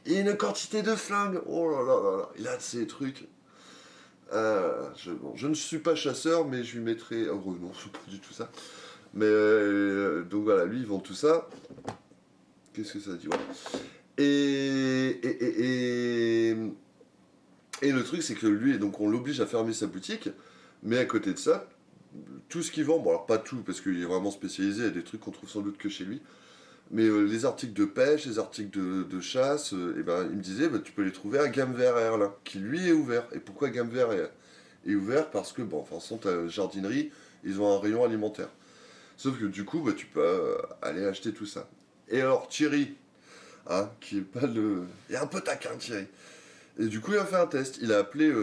il y a une quantité de flingues. Oh là là là là. Il a de ces trucs. Bon, je ne suis pas chasseur, mais je lui mettrai. Oh non, c'est pas du tout ça. Mais donc voilà, lui, il vend tout ça. Qu'est-ce que ça dit? Ouais. Et, et, et, et, et le truc, c'est que lui, donc on l'oblige à fermer sa boutique. Mais à côté de ça, tout ce qu'il vend, bon alors pas tout, parce qu'il est vraiment spécialisé, il y a des trucs qu'on trouve sans doute que chez lui. Mais les articles de pêche, les articles de chasse, et ben, il me disait, bah, tu peux les trouver à Gamme Vert là, qui lui est ouvert. Et pourquoi Gamme Vert est ouvert? Parce que, bon, enfin, sans ta jardinerie, ils ont un rayon alimentaire. Sauf que du coup, bah, tu peux aller acheter tout ça. Et alors, Thierry, hein, qui est pas le. Il est un peu taquin, Thierry. Et du coup, il a fait un test. Il a appelé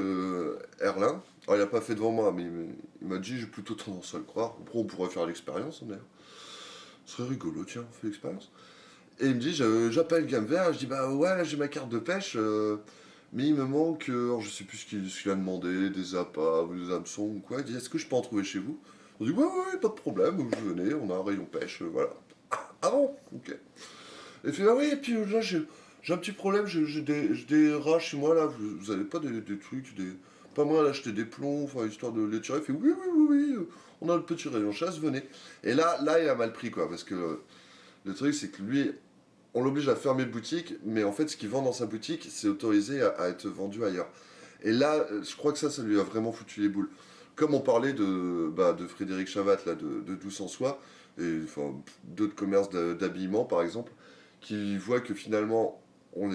Erlin. Alors, il a pas fait devant moi, mais il m'a dit, j'ai plutôt tendance à le croire. Après, on pourrait faire l'expérience, d'ailleurs. Ce serait rigolo, tiens, on fait l'expérience. Et il me dit, j'appelle Gamme Vert, je dis, bah ouais, là j'ai ma carte de pêche, mais il me manque, alors je sais plus ce qu'il a demandé, des appâts, ou des hameçons ou quoi. Il dit, est-ce que je peux en trouver chez vous? On dit, ouais, ouais, pas de problème, vous venez, on a un rayon pêche, voilà. Ah bon? Ok. Et il fait, ah oui, et puis là j'ai un petit problème, j'ai des rats chez moi là, vous avez pas des trucs, des. pas moyen d'acheter des plombs, enfin, histoire de les tirer. Il fait oui, oui, oui, oui, on a le petit rayon chasse, venez. Et là, il a mal pris, quoi, parce que le truc, c'est que lui, on l'oblige à fermer boutique, mais en fait, ce qu'il vend dans sa boutique, c'est autorisé à être vendu ailleurs. Et là, je crois que ça lui a vraiment foutu les boules. Comme on parlait de Frédéric Chavat, là, de Douce en Soi, et enfin, d'autres commerces d'habillement, par exemple, qui voient que finalement, on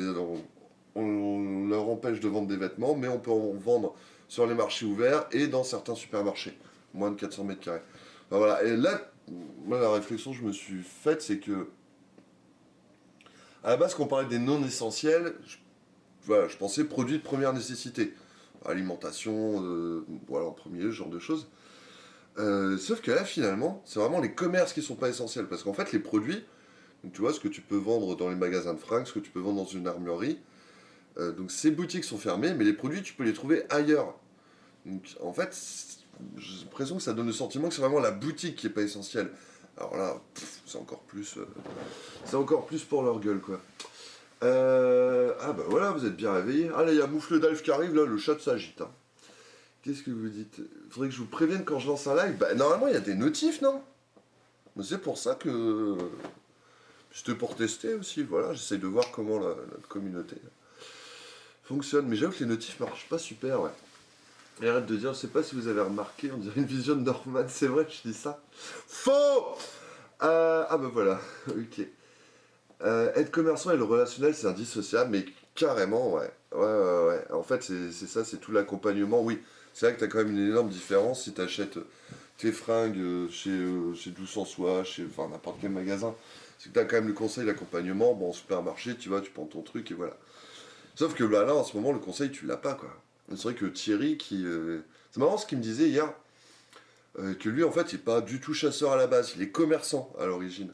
leur empêche de vendre des vêtements, mais on peut en vendre sur les marchés ouverts et dans certains supermarchés, moins de 400 mètres carrés. Enfin, voilà. Et là, moi, la réflexion que je me suis faite, c'est que, à la base, quand on parlait des non essentiels, voilà, je pensais produits de première nécessité. Alimentation, voilà, en premier lieu, ce genre de choses. Sauf que là, finalement, c'est vraiment les commerces qui sont pas essentiels. Parce qu'en fait, les produits, donc, tu vois, ce que tu peux vendre dans les magasins de fringues, ce que tu peux vendre dans une armurerie, donc ces boutiques sont fermées, mais les produits, tu peux les trouver ailleurs. Donc en fait, j'ai l'impression que ça donne le sentiment que c'est vraiment la boutique qui est pas essentielle. Alors là, c'est encore plus pour leur gueule, quoi. Ah bah voilà, vous êtes bien réveillés. Ah là, il y a Moufle d'Alf qui arrive, là, le chat s'agite. Hein. Qu'est-ce que vous dites? Faudrait que je vous prévienne quand je lance un live. Bah normalement, il y a des notifs, non? Mais c'est pour ça que... C'était pour tester aussi, voilà. J'essaye de voir comment notre communauté fonctionne. Mais j'avoue que les notifs marchent pas super, ouais. Et arrête de dire, je sais pas si vous avez remarqué, on dirait une vision de Norman. C'est vrai, je dis ça. Faux. Ah bah voilà, ok. Être commerçant et le relationnel, c'est indissociable, mais carrément, ouais. Ouais. En fait, c'est ça, c'est tout l'accompagnement. Oui, c'est vrai que tu as quand même une énorme différence si tu achètes tes fringues chez Douce en Soi, chez enfin, n'importe quel magasin. C'est que tu as quand même le conseil, l'accompagnement. Bon, en supermarché, tu vois, tu prends ton truc et voilà. Sauf que là, en ce moment, le conseil, tu l'as pas, quoi. C'est vrai que Thierry, c'est marrant ce qu'il me disait hier, que lui, en fait, il n'est pas du tout chasseur à la base, il est commerçant à l'origine.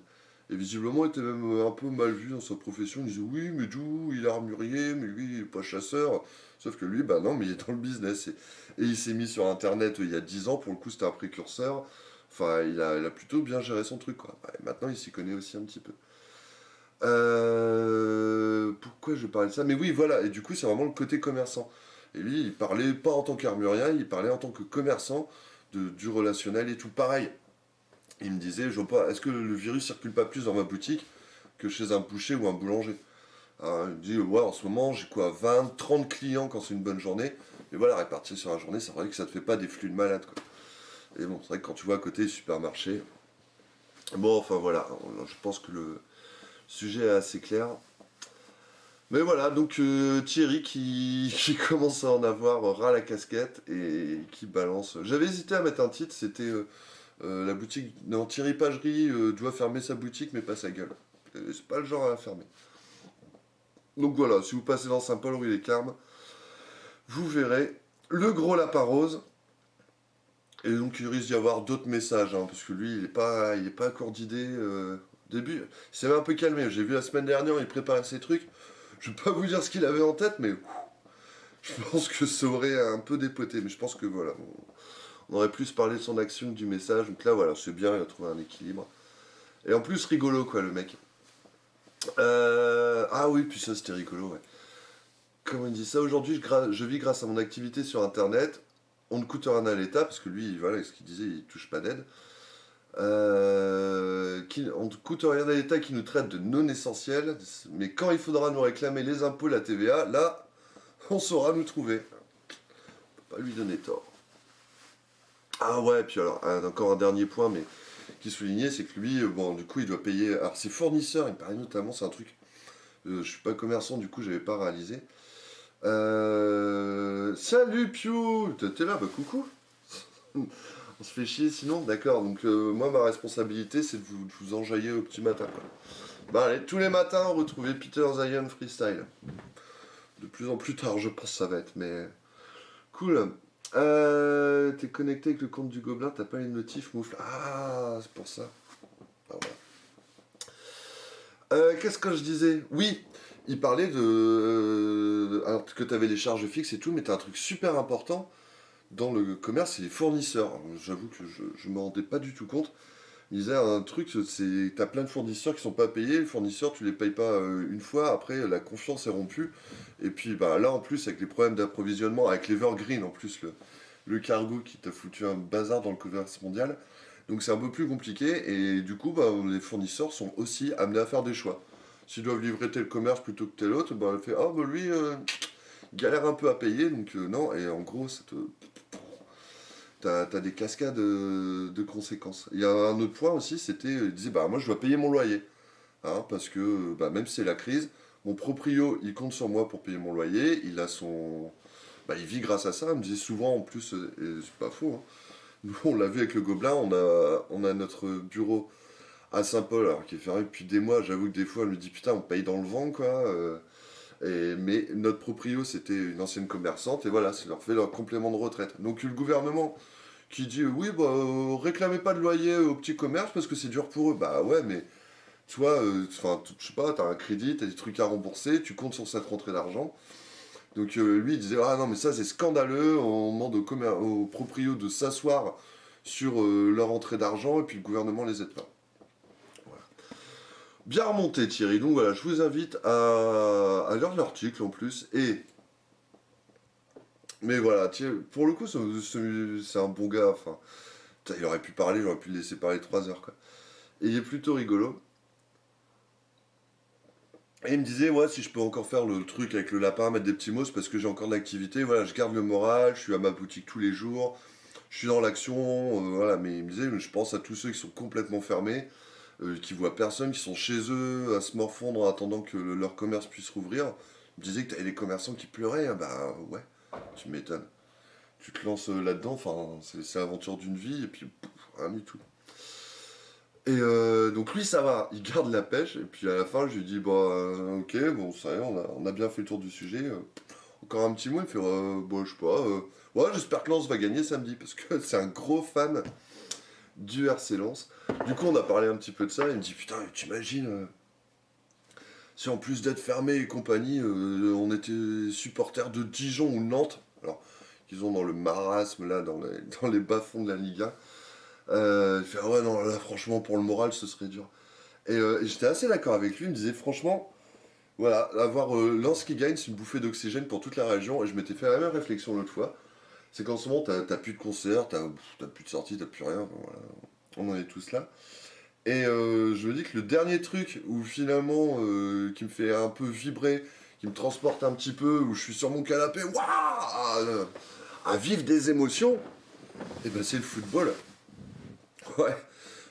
Et visiblement, il était même un peu mal vu dans sa profession. Il disait oui, mais d'où il est armurier, mais lui, il n'est pas chasseur. Sauf que lui, bah non, mais il est dans le business. Et il s'est mis sur Internet il y a 10 ans. Pour le coup, c'était un précurseur. Enfin, il a plutôt bien géré son truc, quoi. Et maintenant, il s'y connaît aussi un petit peu. Pourquoi je parlais de ça? Mais oui, voilà. Et du coup, c'est vraiment le côté commerçant. Et lui, il parlait pas en tant qu'armurien, il parlait en tant que commerçant du relationnel et tout. Pareil, il me disait, je vois pas, est-ce que le virus circule pas plus dans ma boutique que chez un boucher ou un boulanger? Alors, il me dit, ouais, en ce moment, j'ai quoi, 20, 30 clients quand c'est une bonne journée. Mais voilà, répartir sur la journée, c'est vrai que ça te fait pas des flux de malade, quoi. Et bon, c'est vrai que quand tu vois à côté les supermarchés, bon, enfin voilà, je pense que le sujet est assez clair. Mais voilà, donc Thierry qui commence à en avoir ras la casquette et qui balance. J'avais hésité à mettre un titre, c'était la boutique. Non, Thierry Pagerie doit fermer sa boutique mais pas sa gueule. C'est pas le genre à la fermer. Donc voilà, si vous passez dans Saint-Paul, rue des Carmes, vous verrez le gros lapin rose. Et donc il risque d'y avoir d'autres messages, hein, parce que lui, il est pas encore d'idée. Début, il s'est un peu calmé. J'ai vu la semaine dernière, il préparait ses trucs. Je vais pas vous dire ce qu'il avait en tête, mais je pense que ça aurait un peu dépoté. Mais je pense que voilà, on aurait plus parlé de son action que du message. Donc là, voilà, c'est bien, il a trouvé un équilibre. Et en plus, rigolo, quoi, le mec. Ah oui, puis ça, c'était rigolo, ouais. Comment il dit ça? Aujourd'hui, je vis grâce à mon activité sur Internet. On ne coûte rien à l'État, parce que lui, voilà, ce qu'il disait, il touche pas d'aide. On ne coûte rien à l'État qui nous traite de non essentiels, mais quand il faudra nous réclamer les impôts, la TVA, là, on saura nous trouver. On peut pas lui donner tort. Ah ouais, puis alors, encore un dernier point, mais qui soulignait, c'est que lui, bon, du coup, il doit payer. Alors, ses fournisseurs, il me paraît notamment, c'est un truc. Je suis pas commerçant, du coup, j'avais pas réalisé. Salut Piu! T'es là, bah coucou! On se fait chier sinon, d'accord. Donc moi ma responsabilité c'est de vous enjailler au petit matin. Quoi. Bah allez, tous les matins retrouvez Peter Zion Freestyle. De plus en plus tard je pense que ça va être, mais cool. T'es connecté avec le compte du Gobelin, t'as pas les notifs moufle. Ah c'est pour ça. Ah, voilà. Qu'est-ce que je disais? Oui, il parlait alors que t'avais les charges fixes et tout, mais t'as un truc super important. Dans le commerce, c'est les fournisseurs. J'avoue que je ne m'en rendais pas du tout compte. Il disait un truc, c'est t'as plein de fournisseurs qui sont pas payés, les fournisseurs tu les payes pas une fois, après la confiance est rompue. Et puis bah là en plus avec les problèmes d'approvisionnement, avec l'Evergreen en plus, le cargo qui t'a foutu un bazar dans le commerce mondial. Donc c'est un peu plus compliqué et du coup bah, les fournisseurs sont aussi amenés à faire des choix. S'ils doivent livrer tel commerce plutôt que tel autre, bah elle fait ah bah lui galère un peu à payer donc non et en gros ça te t'as des cascades de conséquences. Il y a un autre point aussi, c'était, il disait, bah moi je dois payer mon loyer, hein, parce que bah, même si c'est la crise, mon proprio, il compte sur moi pour payer mon loyer, il a son... Bah, il vit grâce à ça, il me disait souvent en plus, et c'est pas faux, hein. Nous on l'a vu avec le Gobelin, on a notre bureau à Saint-Paul, alors qui est fermé depuis des mois, j'avoue que des fois elle me dit putain on paye dans le vent quoi, mais notre proprio c'était une ancienne commerçante, et voilà, ça leur fait leur complément de retraite. Donc le gouvernement qui dit oui, bah, réclamez pas de loyer au petit commerce parce que c'est dur pour eux. Bah ouais, mais toi, enfin, je sais pas, t'as un crédit, t'as des trucs à rembourser, tu comptes sur cette rentrée d'argent. Donc lui, il disait ah non, mais ça c'est scandaleux, on demande aux proprios de s'asseoir sur leur rentrée d'argent et puis le gouvernement les aide pas. Voilà. Bien remonté Thierry, donc voilà, je vous invite à lire l'article en plus et mais voilà, pour le coup, c'est un bon gars. Enfin, putain, il aurait pu parler, j'aurais pu le laisser parler 3 heures, quoi. Et il est plutôt rigolo. Et il me disait, ouais, si je peux encore faire le truc avec le lapin, mettre des petits mots, c'est parce que j'ai encore de l'activité. Voilà, je garde le moral, je suis à ma boutique tous les jours, je suis dans l'action, voilà. Mais il me disait, je pense à tous ceux qui sont complètement fermés, qui voient personne, qui sont chez eux à se morfondre en attendant que leur commerce puisse rouvrir. Il me disait que t'avais des commerçants qui pleuraient, hein, bah ouais, tu m'étonnes. Tu te lances là-dedans, enfin, c'est l'aventure d'une vie, et puis pouf, rien du tout. Et donc lui, ça va, il garde la pêche, et puis à la fin, je lui dis, bah, ok, bon, ça y est, on a bien fait le tour du sujet. Encore un petit mot, il me fait, bah, je sais pas, ouais, j'espère que Lens va gagner samedi, parce que c'est un gros fan du RC Lens. Du coup, on a parlé un petit peu de ça, il me dit, putain, t'imagines, si en plus d'être fermé et compagnie, on était supporters de Dijon ou Nantes, alors qu'ils ont dans le marasme, là, dans les bas-fonds de la Liga. Il fait, ah ouais, non, là, franchement, pour le moral, ce serait dur. Et j'étais assez d'accord avec lui, il me disait, franchement, voilà, avoir Lens qui gagne, c'est une bouffée d'oxygène pour toute la région. Et je m'étais fait la même réflexion l'autre fois. C'est qu'en ce moment, t'as plus de concerts, t'as plus de sorties, t'as plus rien. Enfin, voilà, on en est tous là. Et je me dis que le dernier truc où finalement, qui me fait un peu vibrer, qui me transporte un petit peu, où je suis sur mon canapé, waouh, à vivre des émotions, et ben c'est le football. Ouais,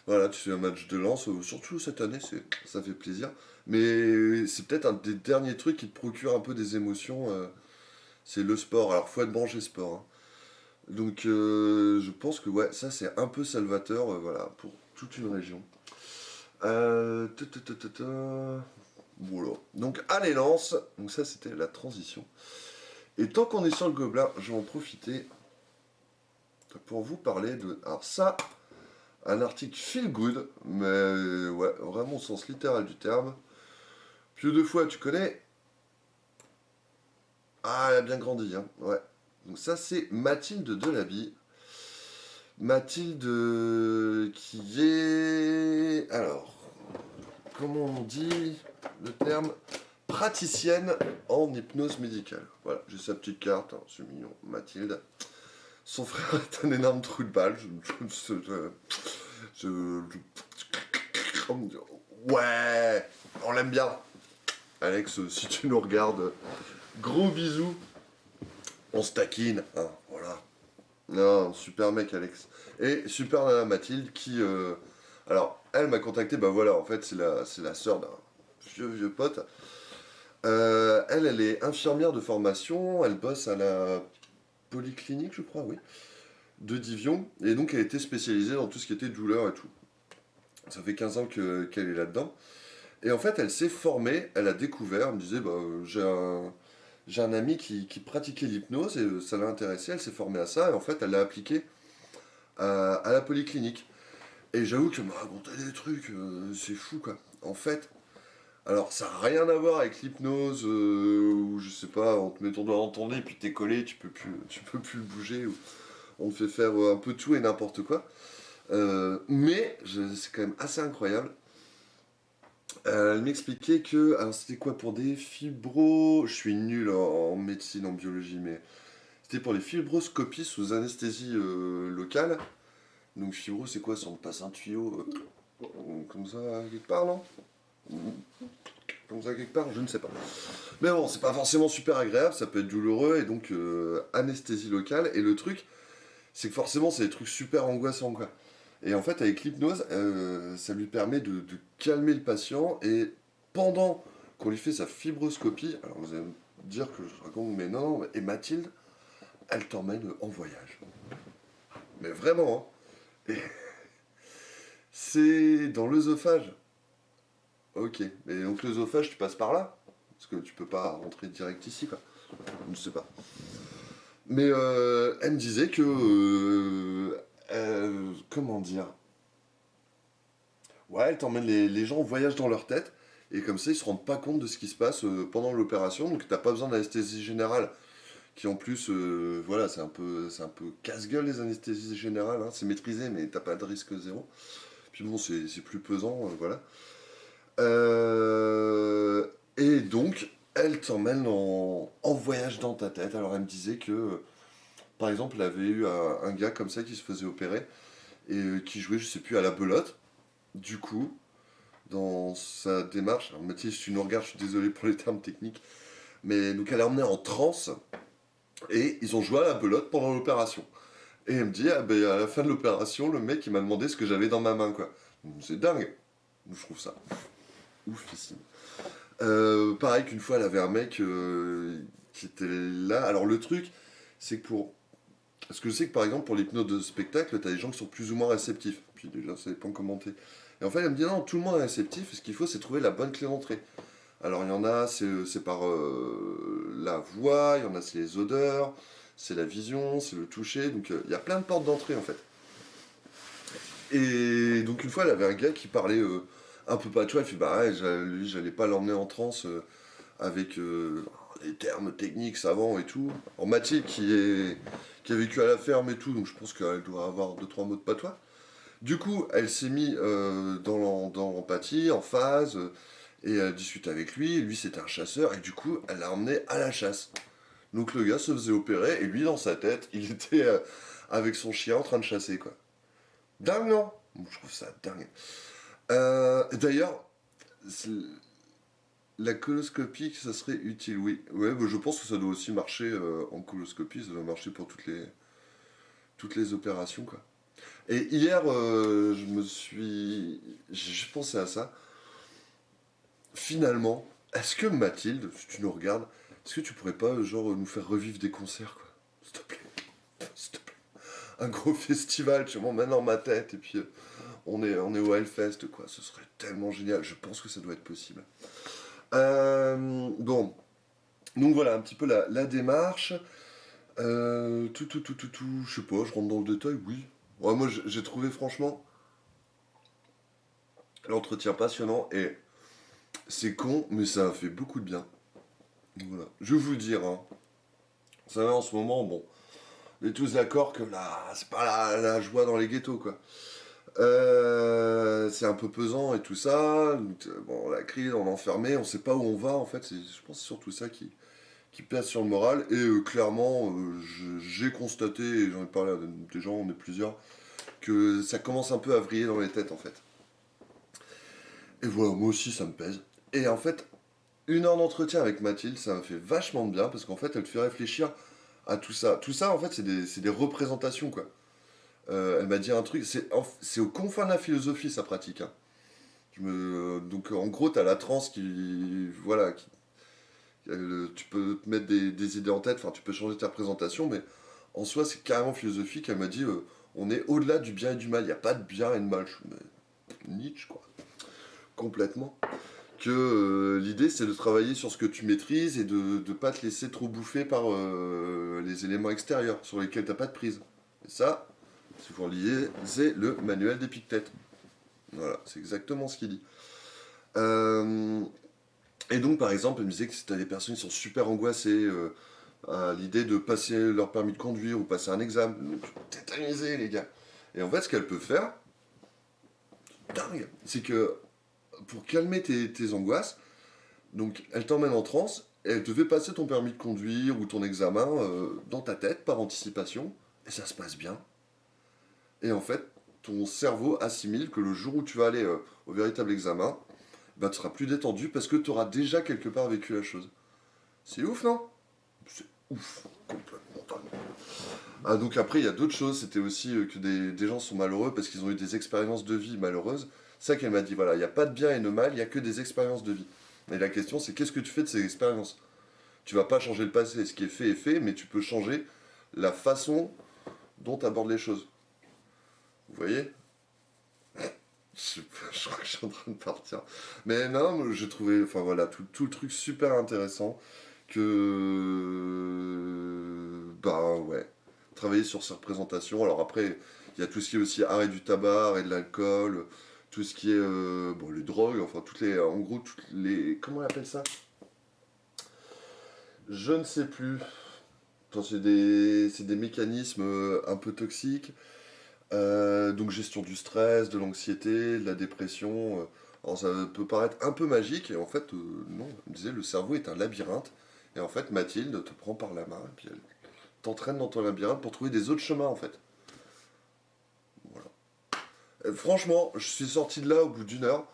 voilà, tu fais un match de Lens, surtout cette année, ça fait plaisir. Mais c'est peut-être un des derniers trucs qui te procure un peu des émotions, c'est le sport. Alors faut être branché sport, hein. Donc je pense que ouais, ça c'est un peu salvateur, voilà, pour toute une région. Ta, ta, ta, ta, ta. Voilà. Donc allez Lens, donc ça c'était la transition. Et tant qu'on est sur le gobelin, je vais en profiter pour vous parler de... Alors ça, un article feel good, mais ouais, vraiment au sens littéral du terme. Pieux de fois, tu connais? Ah, elle a bien grandi, hein. Ouais. Donc ça, c'est Mathilde Delaby. Mathilde qui est... Alors, comment on dit le terme? Praticienne en hypnose médicale. Voilà, j'ai sa petite carte, hein, c'est mignon, Mathilde. Son frère est un énorme trou de balle. Ouais, on l'aime bien. Alex, si tu nous regardes, gros bisous. On se taquine, hein, voilà. Non, super mec, Alex. Et super nana Mathilde qui. Alors, elle m'a contacté, bah voilà, en fait, c'est la sœur d'un vieux pote. Elle est infirmière de formation, elle bosse à la polyclinique, je crois, oui, de Divion, et donc elle était spécialisée dans tout ce qui était douleur et tout. Ça fait 15 ans qu'elle est là-dedans. Et en fait, elle s'est formée, elle a découvert, elle me disait, bah, j'ai un ami qui pratiquait l'hypnose et ça l'a intéressé, elle s'est formée à ça, et en fait, elle l'a appliqué à la polyclinique. Et j'avoue qu'elle m'a raconté des trucs, c'est fou quoi. En fait, alors ça n'a rien à voir avec l'hypnose, où je sais pas, on te met ton doigt dans ton nez, puis t'es collé, tu peux plus le bouger, ou on te fait faire un peu tout et n'importe quoi. C'est quand même assez incroyable. Elle m'expliquait que, alors c'était quoi pour des fibros, je suis nul en médecine, en biologie, mais c'était pour les fibroscopies sous anesthésie locale. Donc fibro, c'est quoi si on te passe un tuyau comme ça quelque part, non? Comme ça quelque part, je ne sais pas. Mais bon, c'est pas forcément super agréable, ça peut être douloureux, et donc anesthésie locale. Et le truc, c'est que forcément, c'est des trucs super angoissants, quoi. Et en fait, avec l'hypnose, ça lui permet de calmer le patient, et pendant qu'on lui fait sa fibroscopie, alors vous allez me dire que je raconte, mais non, et Mathilde, elle t'emmène en voyage. Mais vraiment, hein. Et c'est dans l'œsophage. Ok, mais donc l'œsophage, tu passes par là? Parce que tu peux pas rentrer direct ici, quoi. Je ne sais pas. Mais elle me disait que... comment dire? Ouais, elle t'emmène les gens en voyage dans leur tête, et comme ça, ils se rendent pas compte de ce qui se passe pendant l'opération, donc t'as pas besoin d'anesthésie générale, qui en plus, voilà, c'est un peu casse-gueule les anesthésies générales, hein. C'est maîtrisé, mais t'as pas de risque zéro. Puis bon, c'est plus pesant, voilà. Et donc, elle t'emmène en voyage dans ta tête. Alors elle me disait que, par exemple, elle avait eu un gars comme ça qui se faisait opérer, et qui jouait, je sais plus, à la belote. Du coup, dans sa démarche, alors Mathilde, si tu nous regardes, je suis désolé pour les termes techniques, mais donc elle a emmené en transe, et ils ont joué à la belote pendant l'opération. Et elle me dit, ah ben, à la fin de l'opération, le mec il m'a demandé ce que j'avais dans ma main, quoi. C'est dingue. Je trouve ça oufissime. Pareil qu'une fois, elle avait un mec qui était là. Alors le truc, c'est que pour... Parce que je sais que par exemple, pour l'hypnose de spectacle, t'as des gens qui sont plus ou moins réceptifs. Puis déjà, ça dépend comment t'es. Et en fait, elle me dit, non, tout le monde est réceptif, et ce qu'il faut, c'est trouver la bonne clé d'entrée. Alors il y en a, c'est par la voix, il y en a, c'est les odeurs, c'est la vision, c'est le toucher. Donc il y a plein de portes d'entrée, en fait. Et donc une fois, elle avait un gars qui parlait un peu patois. Elle fait bah ouais, lui, j'allais pas l'emmener en transe avec les termes techniques, savants et tout. En Mathilde qui a vécu à la ferme et tout, donc je pense qu'elle doit avoir deux trois mots de patois. Du coup, elle s'est mise dans l'empathie, en phase, et elle discute avec lui. Lui, c'était un chasseur, et du coup, elle l'a emmené à la chasse. Donc le gars se faisait opérer, et lui, dans sa tête, il était avec son chien en train de chasser, quoi. Dingue, non? Je trouve ça dingue. D'ailleurs, c'est- la coloscopie, ça serait utile, oui. Ouais, bah, je pense que ça doit aussi marcher en coloscopie, ça doit marcher pour toutes les opérations, quoi. Et hier, j'ai juste pensé à ça. Finalement, est-ce que Mathilde, si tu nous regardes, est-ce que tu pourrais pas, genre, nous faire revivre des concerts, quoi? S'il te plaît. S'il te plaît. Un gros festival, tu m'emmènes dans ma tête, et puis on est au Hellfest, quoi. Ce serait tellement génial. Je pense que ça doit être possible. Bon, donc voilà un petit peu la démarche. Je sais pas, je rentre dans le détail, oui. Ouais, moi j'ai trouvé franchement l'entretien passionnant, et c'est con, mais ça a fait beaucoup de bien. Donc voilà. Je vais vous dire, hein, vous savez, en ce moment, bon, on est tous d'accord que là, c'est pas la joie dans les ghettos, quoi. C'est un peu pesant et tout ça. Donc, bon, la crise, on est enfermé, on sait pas où on va, en fait. Je pense que c'est surtout ça qui pèse sur le moral. Et clairement, j'ai constaté, et j'en ai parlé à des gens, on est plusieurs, que ça commence un peu à vriller dans les têtes, en fait. Et voilà, moi aussi, ça me pèse. Et en fait, 1 heure d'entretien avec Mathilde, ça m'a fait vachement de bien, parce qu'en fait, elle te fait réfléchir à tout ça. Tout ça, en fait, c'est des représentations, quoi. Elle m'a dit un truc, c'est aux confins de la philosophie, sa pratique, hein. Donc, en gros, t'as la transe qui... Voilà, tu peux te mettre des idées en tête, enfin, tu peux changer ta représentation, mais en soi, c'est carrément philosophique. Elle m'a dit, on est au-delà du bien et du mal, il n'y a pas de bien et de mal. Nietzsche, quoi. Complètement. Que l'idée, c'est de travailler sur ce que tu maîtrises, et de ne pas te laisser trop bouffer par les éléments extérieurs sur lesquels t'as pas de prise. Et ça, si vous lisez le manuel d'Épictète. Voilà, c'est exactement ce qu'il dit. Euh, et donc, par exemple, elle me disait que si t'as des personnes qui sont super angoissées à l'idée de passer leur permis de conduire ou passer un examen, donc tétanisés, les gars. Et en fait, ce qu'elle peut faire, dingue, c'est que pour calmer tes angoisses, donc elle t'emmène en transe et elle te fait passer ton permis de conduire ou ton examen dans ta tête par anticipation et ça se passe bien. Et en fait, ton cerveau assimile que le jour où tu vas aller au véritable examen, bah, tu seras plus détendu parce que tu auras déjà quelque part vécu la chose. C'est ouf, non? C'est ouf, complètement dingue. Ah, donc après, il y a d'autres choses. C'était aussi que des gens sont malheureux parce qu'ils ont eu des expériences de vie malheureuses. C'est ça qu'elle m'a dit, voilà, il n'y a pas de bien et de mal, il n'y a que des expériences de vie. Et la question, c'est qu'est-ce que tu fais de ces expériences? Tu vas pas changer le passé, ce qui est fait, mais tu peux changer la façon dont tu abordes les choses. Vous voyez? Je crois que je suis en train de partir. Mais non, j'ai trouvé, enfin voilà, tout le truc super intéressant que, bah ouais, travailler sur ses représentations. Alors après, il y a tout ce qui est aussi arrêt du tabac, arrêt de l'alcool, tout ce qui est, bon, les drogues, enfin toutes les, en gros, toutes les, comment on appelle ça? Je ne sais plus. Enfin, c'est des mécanismes un peu toxiques. Donc gestion du stress, de l'anxiété, de la dépression. Alors ça peut paraître un peu magique, et en fait, non. Elle me disait, le cerveau est un labyrinthe. Et en fait, Mathilde te prend par la main, et puis elle t'entraîne dans ton labyrinthe pour trouver des autres chemins, en fait. Voilà. Franchement, je suis sorti de là au bout d'une heure.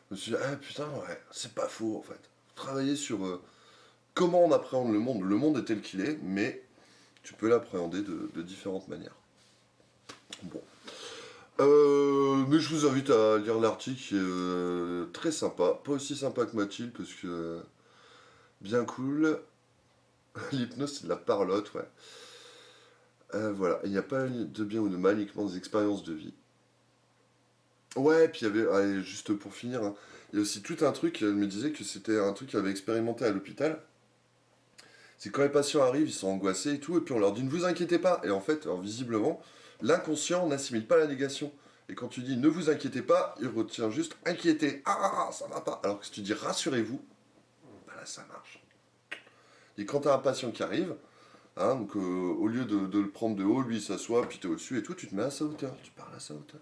Je me suis dit, ah putain, ouais, c'est pas faux, en fait. Travailler sur comment on appréhende le monde. Le monde est tel qu'il est, mais tu peux l'appréhender de différentes manières. Bon. Mais je vous invite à lire l'article qui est très sympa. Pas aussi sympa que Mathilde, parce que bien cool. L'hypnose, c'est de la parlotte, ouais. Voilà, il n'y a pas de bien ou de mal, uniquement des expériences de vie. Ouais, puis il y avait, allez, juste pour finir, hein, il y a aussi tout un truc, elle me disait que c'était un truc qu'elle avait expérimenté à l'hôpital. C'est quand les patients arrivent, ils sont angoissés et tout, et puis on leur dit ne vous inquiétez pas. Et en fait, alors, visiblement, l'inconscient n'assimile pas la négation. Et quand tu dis ne vous inquiétez pas, il retient juste inquiété. Ah, ça va pas. Alors que si tu dis rassurez-vous, bah là ça marche. Et quand tu as un patient qui arrive, hein, donc au lieu de le prendre de haut, lui il s'assoit, puis tu es au-dessus et tout, tu te mets à sa hauteur, tu parles à sa hauteur.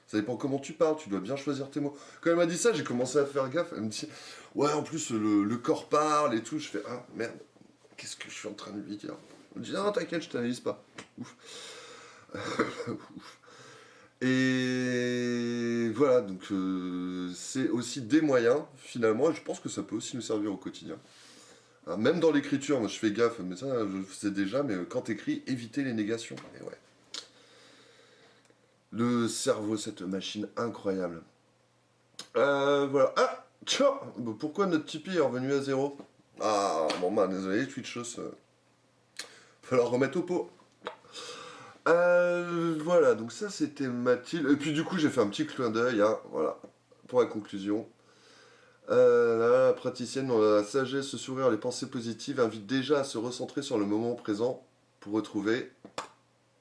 Ça dépend comment tu parles, tu dois bien choisir tes mots. Quand elle m'a dit ça, j'ai commencé à faire gaffe. Elle me dit ouais, en plus le corps parle et tout. Je fais ah merde, qu'est-ce que je suis en train de lui dire? Elle me dit non, t'inquiète, je t'analyse pas. Ouf. Ouf. Et voilà, donc c'est aussi des moyens, finalement, et je pense que ça peut aussi nous servir au quotidien. Hein, même dans l'écriture, moi je fais gaffe, mais ça je le faisais déjà, mais quand t'écris, éviter les négations. Et ouais. Le cerveau, cette machine incroyable. Voilà. Ah, tiens, pourquoi notre Tipeee est revenu à zéro? Ah, bon bah désolé, Twitchos, faut leur remettre au pot. Voilà, donc ça c'était Mathilde. Et puis du coup j'ai fait un petit clin d'œil, hein, voilà, pour la conclusion. La praticienne dans la sagesse, ce sourire, les pensées positives invite déjà à se recentrer sur le moment présent pour retrouver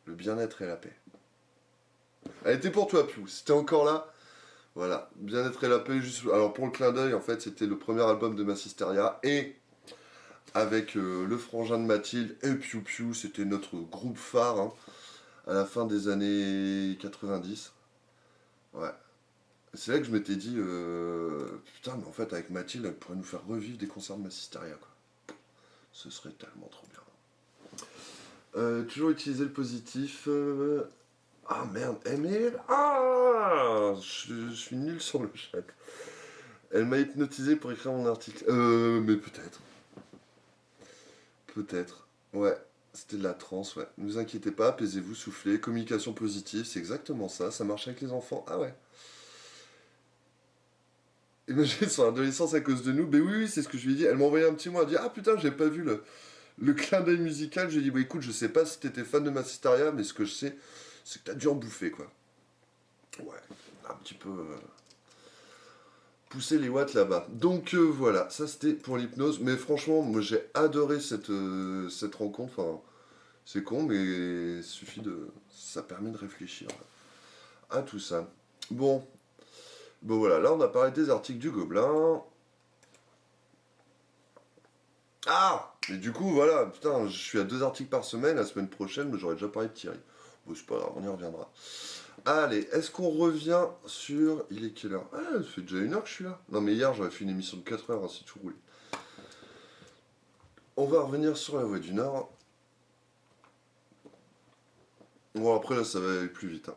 le bien-être et la paix. Elle était pour toi, Piou. Si t'es encore là, voilà, bien-être et la paix. Juste... Alors pour le clin d'œil, en fait, c'était le premier album de Massisteria et avec le frangin de Mathilde et Piou Piou, c'était notre groupe phare, hein, à la fin des années 90. Ouais. C'est là que je m'étais dit, putain, mais en fait, avec Mathilde, elle pourrait nous faire revivre des concerts de Massisteria, quoi. Ce serait tellement trop bien. Toujours utiliser le positif. Ah merde, Emile. Ah, je suis nul sur le chat. Elle m'a hypnotisé pour écrire mon article. Mais peut-être. Peut-être. Ouais, c'était de la transe, ouais. Ne vous inquiétez pas, apaisez-vous, soufflez. Communication positive, c'est exactement ça. Ça marche avec les enfants. Ah ouais. Imaginez son adolescence à cause de nous. Ben oui, oui, c'est ce que je lui ai dit. Elle m'a envoyé un petit mot. Elle a dit ah putain, j'ai pas vu le clin d'œil musical. Je lui ai dit bah écoute, je sais pas si t'étais fan de Massisteria, mais ce que je sais, c'est que t'as dû en bouffer, quoi. Ouais, un petit peu pousser les watts là-bas. Donc voilà, ça c'était pour l'hypnose. Mais franchement, moi j'ai adoré cette rencontre. Enfin, c'est con, mais il suffit de. Ça permet de réfléchir à tout ça. Bon, bon voilà, là on a parlé des articles du Gobelin. Ah! Et du coup, voilà, putain, je suis à 2 articles par semaine. La semaine prochaine, j'aurais déjà parlé de Thierry. Bon, c'est pas grave, on y reviendra. Allez, est-ce qu'on revient sur... Il est quelle heure? Ah, ça fait déjà 1 heure que je suis là. Non, mais hier, j'aurais fait une émission de 4 heures, hein, si tout roule. On va revenir sur la Voie du Nord. Bon, après, là, ça va aller plus vite, hein.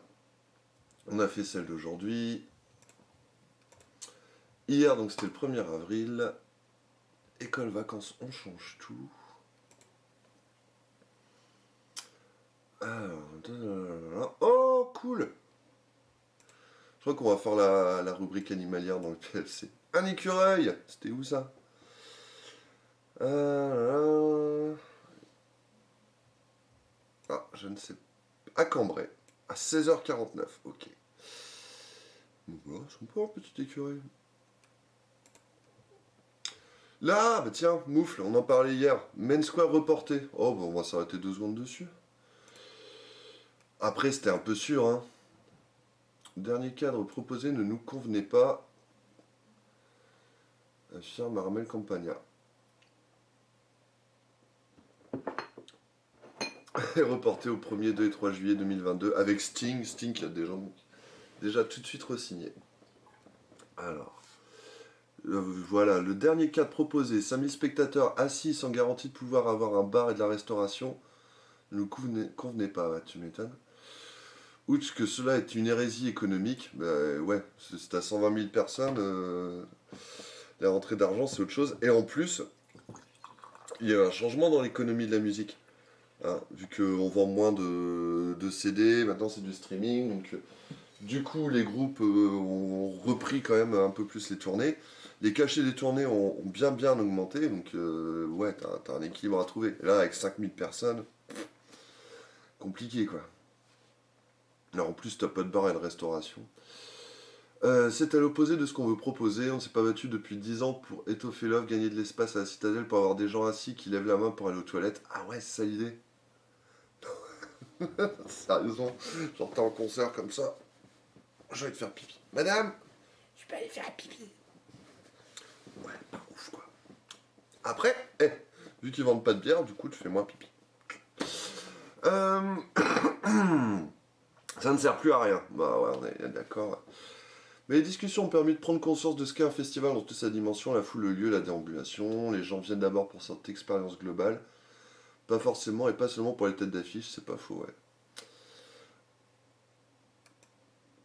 On a fait celle d'aujourd'hui. Hier, donc, c'était le 1er avril. École, vacances, on change tout. Alors... Oh, cool! Je crois qu'on va faire la rubrique animalière dans le PLC. Un écureuil! C'était où ça? Ah, je ne sais pas. À Cambrai. À 16h49, ok. Voilà, c'est pas un petit écureuil. Là, bah tiens, moufle, on en parlait hier. Main Square reporté. Oh, bah on va s'arrêter 2 secondes dessus. Après, c'était un peu sûr, hein. Dernier cadre proposé ne nous convenait pas. Affirme Armel Campagna. Est reporté au 1er, 2 et 3 juillet 2022 avec Sting. Sting qui a déjà tout de suite re-signé. Alors, voilà, le dernier cadre proposé, 5000 spectateurs assis sans garantie de pouvoir avoir un bar et de la restauration, ne nous convenait pas, ouais, tu m'étonnes. Outre que cela est une hérésie économique, bah ouais, c'est à 120 000 personnes, la rentrée d'argent c'est autre chose. Et en plus, il y a un changement dans l'économie de la musique. Hein, vu qu'on vend moins de CD, maintenant c'est du streaming, donc du coup les groupes ont repris quand même un peu plus les tournées. Les cachets des tournées ont bien augmenté, donc ouais, t'as un équilibre à trouver. Et là, avec 5000 personnes, compliqué quoi. Alors en plus, t'as pas de bar et de restauration. C'est à l'opposé de ce qu'on veut proposer. On s'est pas battu depuis 10 ans pour étoffer l'offre, gagner de l'espace à la citadelle pour avoir des gens assis qui lèvent la main pour aller aux toilettes. Ah ouais, c'est ça l'idée. Sérieusement, genre t'es en concert comme ça, je vais te faire pipi. Madame, je peux aller faire pipi. Ouais, pas ouf quoi. Après, vu qu'ils vendent pas de bière, du coup tu fais moins pipi. Ça ne sert plus à rien. Bah ouais, on est d'accord. Mais les discussions ont permis de prendre conscience de ce qu'est un festival dans toute sa dimension, la foule, le lieu, la déambulation. Les gens viennent d'abord pour cette expérience globale. Pas forcément et pas seulement pour les têtes d'affiche, c'est pas faux, ouais.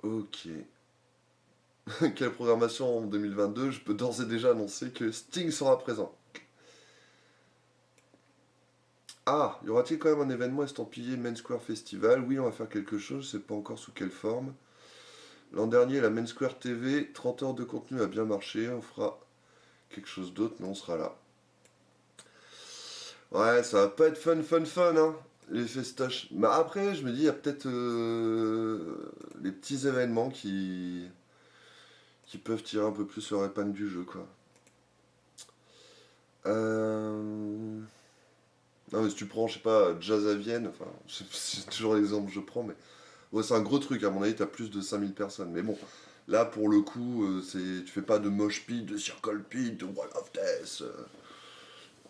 Ok. Quelle programmation en 2022? Je peux d'ores et déjà annoncer que Sting sera présent. Ah, y aura-t-il quand même un événement estampillé Main Square Festival? Oui, on va faire quelque chose, je sais pas encore sous quelle forme. L'an dernier, la Main Square TV, 30 heures de contenu a bien marché, on fera quelque chose d'autre, mais on sera là. Ouais, ça va pas être fun, hein, les festoches. Mais après, je me dis, il y a peut-être les petits événements qui peuvent tirer un peu plus leur épingle du jeu, quoi. Non, mais si tu prends, je sais pas, Jazz à Vienne, enfin, c'est toujours l'exemple que je prends, mais ouais, c'est un gros truc, à mon avis, t'as plus de 5000 personnes. Mais bon, là, pour le coup, tu fais pas de mosh pit, de circle pit, de wall of death.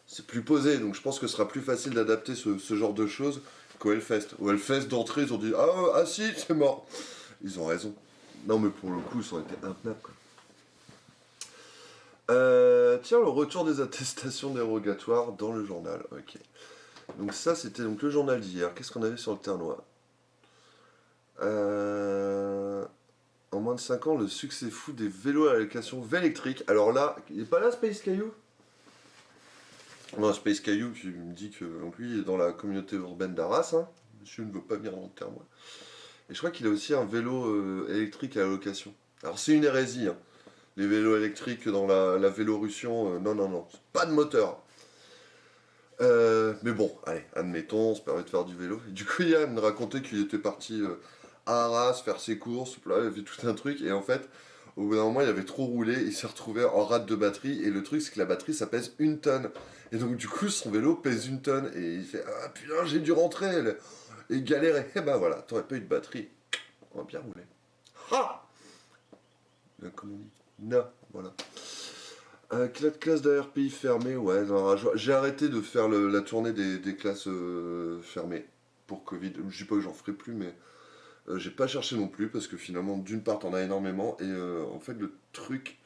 C'est plus posé, donc je pense que ce sera plus facile d'adapter ce genre de choses qu'au Hellfest. Au Hellfest, d'entrée, ils ont dit ah si, c'est mort. Ils ont raison. Non, mais pour le coup, ça aurait été intenable, quoi. Tiens, le retour des attestations dérogatoires dans le journal. Ok. Donc ça, c'était donc le journal d'hier. Qu'est-ce qu'on avait sur le Ternois? En moins de 5 ans, le succès fou des vélos à la location électrique. Alors là, il n'est pas là, Space Caillou? Non, Space Caillou qui me dit que donc lui il est dans la communauté urbaine d'Arras. Hein. Monsieur ne veut pas venir dans le Ternois. Et je crois qu'il a aussi un vélo électrique à la location. Alors c'est une hérésie. Hein. Les vélos électriques dans la Vélorussion, non, c'est pas de moteur. Mais bon, allez, admettons, on se permet de faire du vélo. Et du coup, Yann me racontait qu'il était parti à Arras faire ses courses, là, il avait tout un truc, et en fait, au bout d'un moment, il avait trop roulé, il s'est retrouvé en rate de batterie, et le truc, c'est que la batterie, ça pèse 1 tonne. Et donc, du coup, son vélo pèse 1 tonne, et il fait ah putain, j'ai dû rentrer, et galérer. Et ben voilà, t'aurais pas eu de batterie, on va bien rouler. Ha! Comme on dit. Non, voilà. Classe d'ARPI fermée, ouais. Non, j'ai arrêté de faire la tournée des classes fermées. pour Covid. Je dis pas que j'en ferai plus, mais j'ai pas cherché non plus parce que finalement, d'une part, t'en as énormément et en fait, le truc,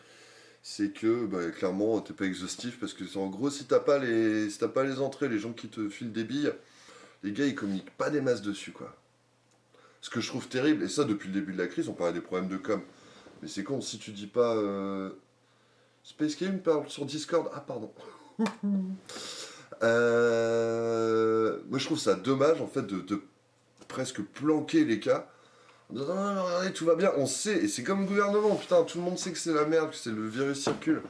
c'est que bah, clairement, t'es pas exhaustif parce que en gros, si t'as pas les entrées, les gens qui te filent des billes, les gars, ils communiquent pas des masses dessus, quoi. Ce que je trouve terrible, et ça depuis le début de la crise, on parlait des problèmes de com. Mais c'est con, si tu dis pas. Space Game parle sur Discord. Ah, pardon. Moi, je trouve ça dommage, en fait, de presque planquer les cas. En disant, non, non, regardez, tout va bien. On sait, et c'est comme le gouvernement, putain, tout le monde sait que c'est la merde, que c'est le virus circule.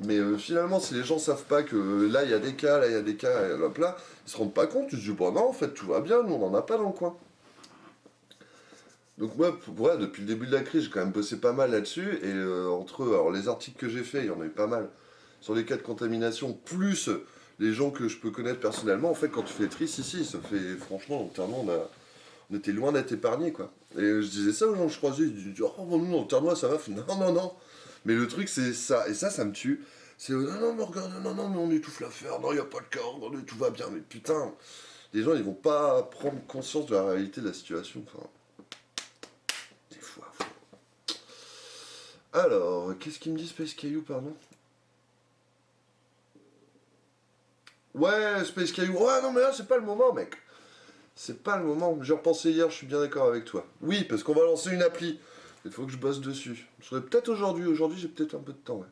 Mais finalement, si les gens savent pas que là, il y a des cas, là, il y a des cas, et hop là, ils se rendent pas compte. Ils se disent, bon, non, en fait, tout va bien, nous, on en a pas dans le coin. Donc moi, ouais, depuis le début de la crise, j'ai quand même bossé pas mal là-dessus, et entre alors les articles que j'ai faits, il y en a eu pas mal, sur les cas de contamination, plus les gens que je peux connaître personnellement, en fait, quand tu fais le tri, si, ça fait, franchement, entièrement, on était loin d'être épargnés, quoi. Et je disais ça aux gens que je croisais, ils disaient, oh, bon, nous, en Ternois, ça va, non, non, non. Mais le truc, c'est ça, et ça me tue, c'est, non, non, mais regarde, non, non, mais on étouffe l'affaire, non, il n'y a pas de cas, non, tout va bien, mais putain, les gens, ils vont pas prendre conscience de la réalité de la situation, enfin... Alors, qu'est-ce qu'il me dit Space Caillou, pardon? Ouais, Space Caillou. Ouais, non, mais là, c'est pas le moment, mec. C'est pas le moment. J'ai repensé hier, je suis bien d'accord avec toi. Oui, parce qu'on va lancer une appli. Il faut que je bosse dessus. Je serai peut-être aujourd'hui. Aujourd'hui, j'ai peut-être un peu de temps, ouais.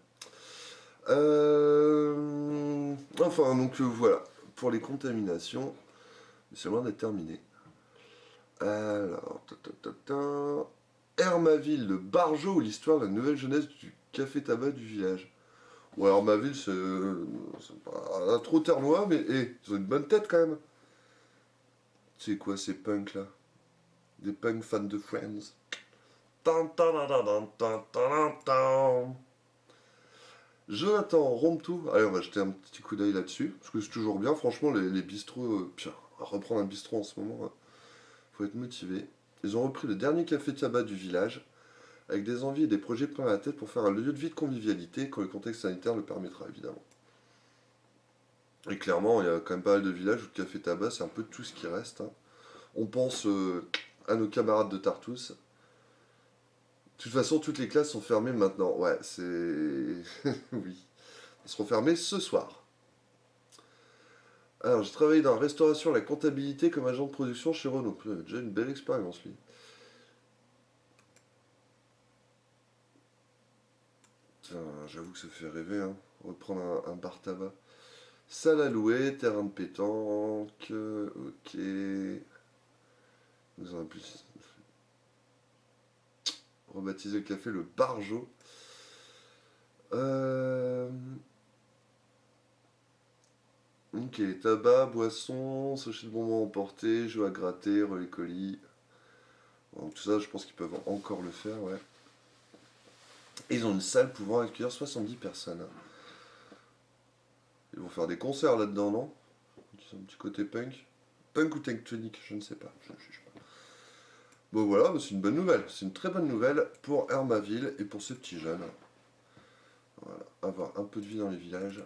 Enfin, donc voilà. Pour les contaminations, c'est loin d'être terminé. Alors, Hermaville, le Barjot, ou l'histoire de la nouvelle jeunesse du café tabac du village. Ouais, alors ma ville, c'est pas trop ternois, mais ils ont une bonne tête quand même. C'est quoi ces punks là? Des punks fans de Friends. Tan, tan, tan, tan, tan, tan, tan. Jonathan Romptou. Allez, on va jeter un petit coup d'œil là-dessus. Parce que c'est toujours bien, franchement, les bistrots. Putain, à reprendre un bistrot en ce moment, faut être motivé. Ils ont repris le dernier café tabac du village, avec des envies et des projets plein la tête pour faire un lieu de vie de convivialité quand le contexte sanitaire le permettra, évidemment. Et clairement, il y a quand même pas mal de villages où le café tabac, c'est un peu tout ce qui reste, hein. On pense à nos camarades de Tartous. De toute façon, toutes les classes sont fermées maintenant. Ouais, c'est... oui. Elles seront fermées ce soir. Alors, j'ai travaillé dans la restauration et la comptabilité comme agent de production chez Renault. Déjà une belle expérience, lui. Putain, j'avoue que ça fait rêver, hein. Reprendre un bar tabac. Salle à louer, terrain de pétanque, ok. Nous avons pu rebaptiser le café le Barjot. Ok, tabac, boisson, sachet de bonbons emportés, jeux à gratter, relais colis. Bon, tout ça, je pense qu'ils peuvent encore le faire, ouais. Et ils ont une salle pouvant accueillir 70 personnes. Ils vont faire des concerts là-dedans, non? Un petit côté punk. Punk ou tectonique, je ne sais pas. Je ne juge pas. Bon voilà, c'est une bonne nouvelle. C'est une très bonne nouvelle pour Hermaville et pour ces petits jeunes. Voilà, avoir un peu de vie dans les villages.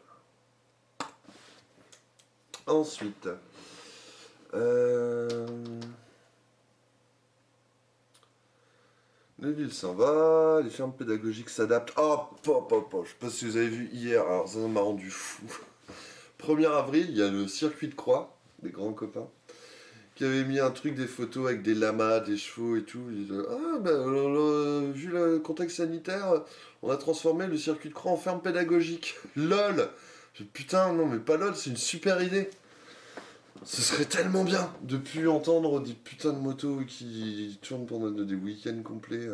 Ensuite, les villes s'en va, les fermes pédagogiques s'adaptent. Oh, je sais pas si vous avez vu hier, alors ça m'a rendu fou. 1er avril, il y a le circuit de croix, des grands copains, qui avait mis un truc, des photos avec des lamas, des chevaux et tout. Ils disaient, ah, ben, vu le contexte sanitaire, on a transformé le circuit de croix en ferme pédagogique. LOL! Putain, non, mais pas LOL, c'est une super idée. Ce serait tellement bien de plus entendre des putains de motos qui tournent pendant des week-ends complets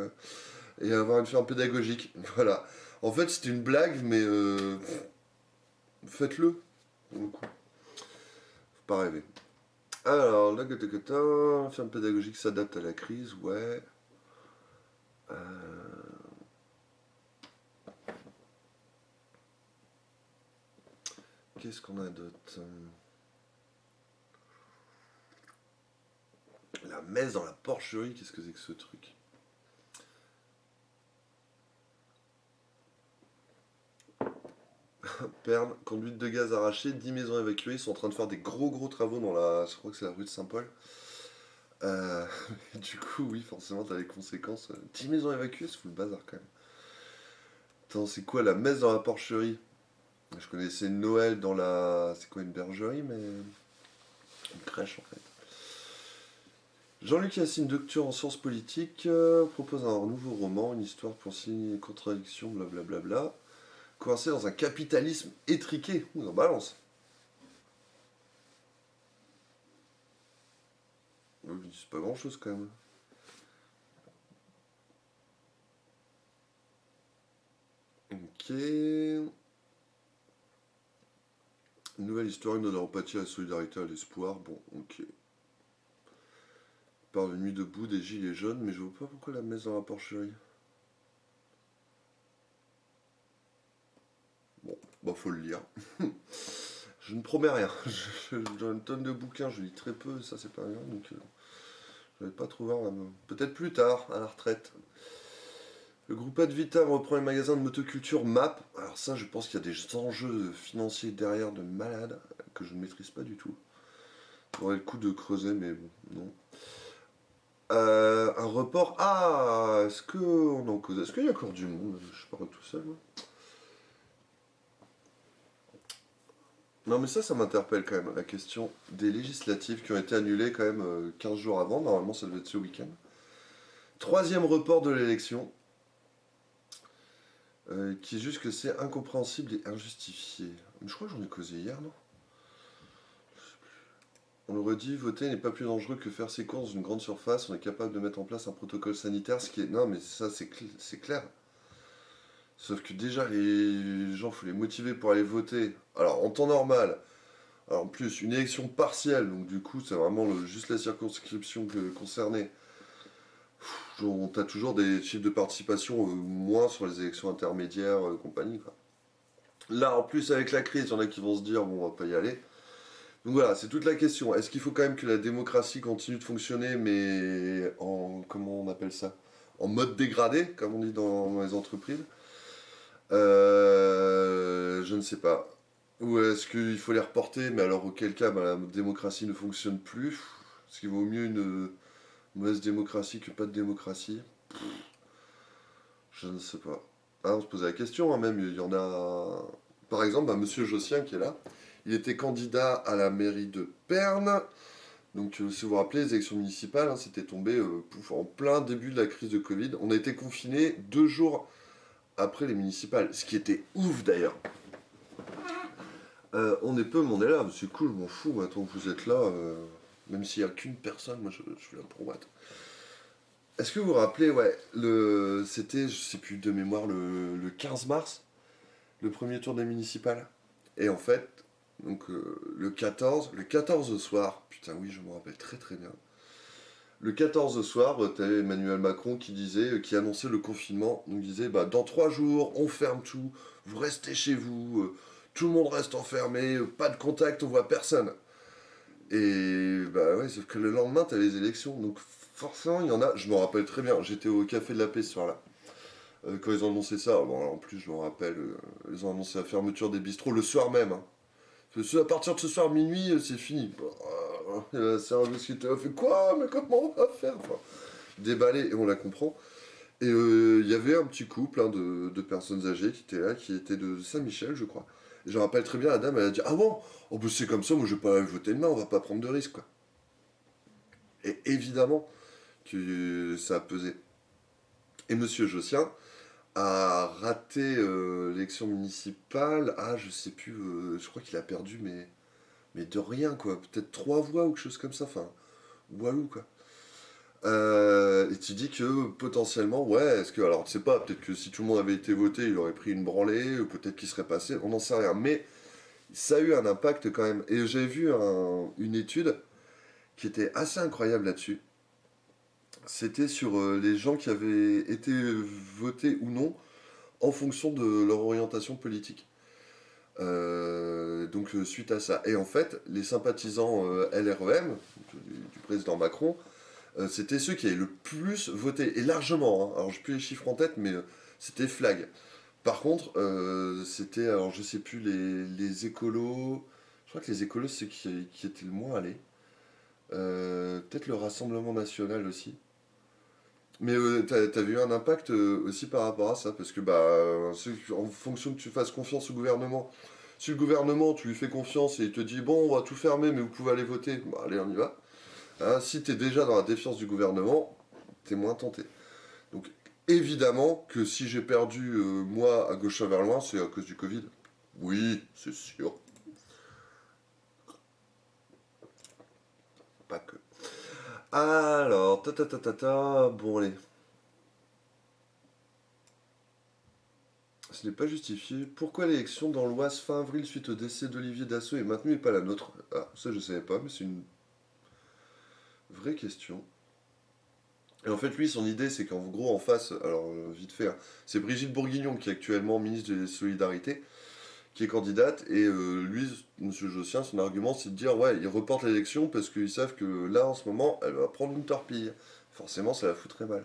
et avoir une ferme pédagogique. Voilà. En fait, c'était une blague, mais faites-le. Pour le coup. Faut pas rêver. Alors, là, la ferme pédagogique s'adapte à la crise, ouais. Qu'est-ce qu'on a d'autre? La messe dans la porcherie, qu'est-ce que c'est que ce truc? Perne, conduite de gaz arrachée, 10 maisons évacuées, ils sont en train de faire des gros travaux dans la... Je crois que c'est la rue de Saint-Paul. Euh, du coup, oui, forcément, t'as les conséquences. 10 maisons évacuées, c'est fou le bazar quand même. Attends, c'est quoi la messe dans la porcherie? Je connaissais Noël dans la. C'est quoi une bergerie, mais. Une crèche en fait. Jean-Luc Yassine, docteur en sciences politiques, propose un nouveau roman, une histoire pour signer une contradiction, blablabla. Coincé dans un capitalisme étriqué. Ouh, on balance. C'est pas grand chose quand même. Ok. Une nouvelle histoire, une ode à l'empathie, à la solidarité, à l'espoir. Bon, ok. Par de nuit debout, des gilets jaunes, mais je vois pas pourquoi la messe dans la porcherie. Bon, bah faut le lire. Je ne promets rien. J'ai une tonne de bouquins, je lis très peu, ça c'est pas bien, donc je vais pas trouver un. Peut-être plus tard, à la retraite. Le groupe Advita reprend les magasins de motoculture MAP. Alors ça, je pense qu'il y a des enjeux financiers derrière de malades que je ne maîtrise pas du tout. Ça aurait le coup de creuser, mais bon, non. Un report. Ah, est-ce qu'on en cause? Est-ce qu'il y a encore du monde? Je parle tout seul, moi. Non, mais ça m'interpelle quand même, la question des législatives qui ont été annulées quand même 15 jours avant. Normalement, ça devait être ce week-end. Troisième report de l'élection, qui juge que c'est incompréhensible et injustifié. Mais je crois que j'en ai causé hier, non? On le redit, voter n'est pas plus dangereux que faire ses courses dans une grande surface. On est capable de mettre en place un protocole sanitaire, ce qui est. Non, mais ça, c'est clair. Sauf que déjà, les gens, il faut les motiver pour aller voter. Alors, en temps normal, alors en plus, une élection partielle, donc du coup, c'est vraiment juste la circonscription concernée. T'as toujours des chiffres de participation moins sur les élections intermédiaires, compagnie, quoi. Là, en plus, avec la crise, il y en a qui vont se dire, bon, on va pas y aller. Donc voilà, c'est toute la question. Est-ce qu'il faut quand même que la démocratie continue de fonctionner, mais en, comment on appelle ça? En mode dégradé, comme on dit dans les entreprises? Je ne sais pas. Ou est-ce qu'il faut les reporter, mais alors auquel cas bah, la démocratie ne fonctionne plus? Est-ce qu'il vaut mieux une mauvaise démocratie que pas de démocratie? Je ne sais pas. Ah, on se posait la question, hein, même, il y en a. Par exemple, bah, Monsieur Jossien qui est là, il était candidat à la mairie de Perne. Donc, si vous vous rappelez, les élections municipales, hein, c'était tombé en plein début de la crise de Covid. On a été confinés 2 jours après les municipales, ce qui était ouf d'ailleurs. On est peu, mais on est là, c'est cool, je m'en fous, maintenant que vous êtes là, même s'il n'y a qu'une personne, moi je viens pour battre. Est-ce que vous vous rappelez, ouais, c'était, je sais plus de mémoire, le 15 mars, le premier tour des municipales. Et en fait, donc le quatorze au soir, putain oui, je me rappelle très très bien. Le 14 au soir, t'avais Emmanuel Macron qui disait, qui annonçait le confinement. Donc il disait, bah, dans 3 jours, on ferme tout, vous restez chez vous, tout le monde reste enfermé, pas de contact, on voit personne. Et bah ouais, sauf que le lendemain, t'as les élections. Donc forcément, il y en a, je me rappelle très bien, j'étais au Café de la Paix ce soir-là. Quand ils ont annoncé ça, bon, en plus, je me rappelle, ils ont annoncé la fermeture des bistrots le soir même, hein. À partir de ce soir minuit, c'est fini. C'est un qui était fait quoi? Mais comment on va faire? Enfin, déballé et on la comprend. Et il y avait un petit couple hein, de personnes âgées qui étaient là, qui étaient de Saint-Michel, je crois. Et je me rappelle très bien, la dame, elle a dit: Ah bon? Oh, bah, c'est comme ça, moi je vais pas voter demain, on va pas prendre de risques, quoi. Et évidemment que ça a pesé. Et Monsieur Jossien a raté l'élection municipale. Ah, je sais plus, je crois qu'il a perdu, mais de rien, quoi. Peut-être 3 voix ou quelque chose comme ça. Enfin, walou, quoi. Et tu dis que potentiellement, ouais, est-ce que, alors tu sais pas, peut-être que si tout le monde avait été voté, il aurait pris une branlée, ou peut-être qu'il serait passé, on n'en sait rien. Mais ça a eu un impact quand même. Et j'ai vu une étude qui était assez incroyable là-dessus. C'était sur les gens qui avaient été votés ou non en fonction de leur orientation politique. Donc suite à ça. Et en fait, les sympathisants LREM, du président Macron, c'était ceux qui avaient le plus voté, et largement, hein. Alors j'ai plus les chiffres en tête, mais c'était flag. Par contre, c'était, alors je sais plus, les écolos, je crois que les écolos c'est ceux qui étaient le moins allés. Peut-être le Rassemblement National aussi. Mais t'avais eu un impact aussi par rapport à ça, parce que en fonction que tu fasses confiance au gouvernement, si le gouvernement, tu lui fais confiance et il te dit, bon, on va tout fermer, mais vous pouvez aller voter, bah allez, on y va. Hein, si t'es déjà dans la défiance du gouvernement, t'es moins tenté. Donc évidemment que si j'ai perdu, moi, à gauche vers loin, c'est à cause du Covid. Oui, c'est sûr. Pas que. Alors, bon allez. Ce n'est pas justifié. Pourquoi l'élection dans l'Oise fin avril suite au décès d'Olivier Dassault est maintenue et pas la nôtre? Ah, ça je savais pas, mais c'est une vraie question. Et en fait, lui, son idée, c'est qu'en gros, en face, alors vite fait, hein, c'est Brigitte Bourguignon qui est actuellement ministre des Solidarités, qui est candidate, et lui, Monsieur Jossien, son argument, c'est de dire, ouais, ils reportent l'élection parce qu'ils savent que là, en ce moment, elle va prendre une torpille. Forcément, ça la foutrait mal.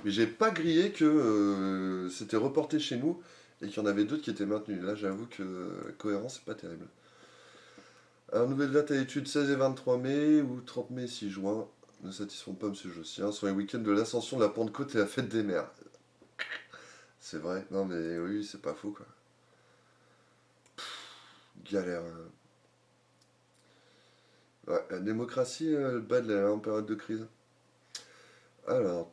Mais j'ai pas grillé que c'était reporté chez nous et qu'il y en avait d'autres qui étaient maintenus. Là, j'avoue que la cohérence, c'est pas terrible. Alors, nouvelle date à l'étude 16 et 23 mai ou 30 mai et 6 juin. Ne satisfont pas Monsieur Jossien. Sont les week-ends de l'Ascension, de la Pentecôte et la fête des mères. C'est vrai. Non, mais oui, c'est pas faux, quoi. Galère. Ouais, la démocratie, elle bat de la en période de crise. Alors,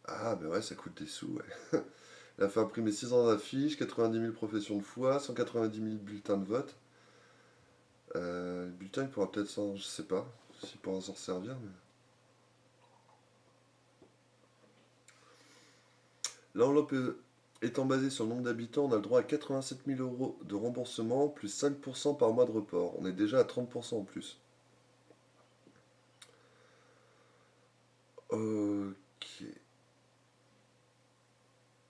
ah, ben ouais, ça coûte des sous, ouais. Elle a fait imprimer 600 affiches, 90 000 professions de foi, 190 000 bulletins de vote. Le bulletin, il pourra peut-être s'en. Je sais pas s'il pourra s'en servir, mais. L'enveloppe étant basée sur le nombre d'habitants, on a le droit à 87 000 euros de remboursement, plus 5% par mois de report. On est déjà à 30% en plus. Ok.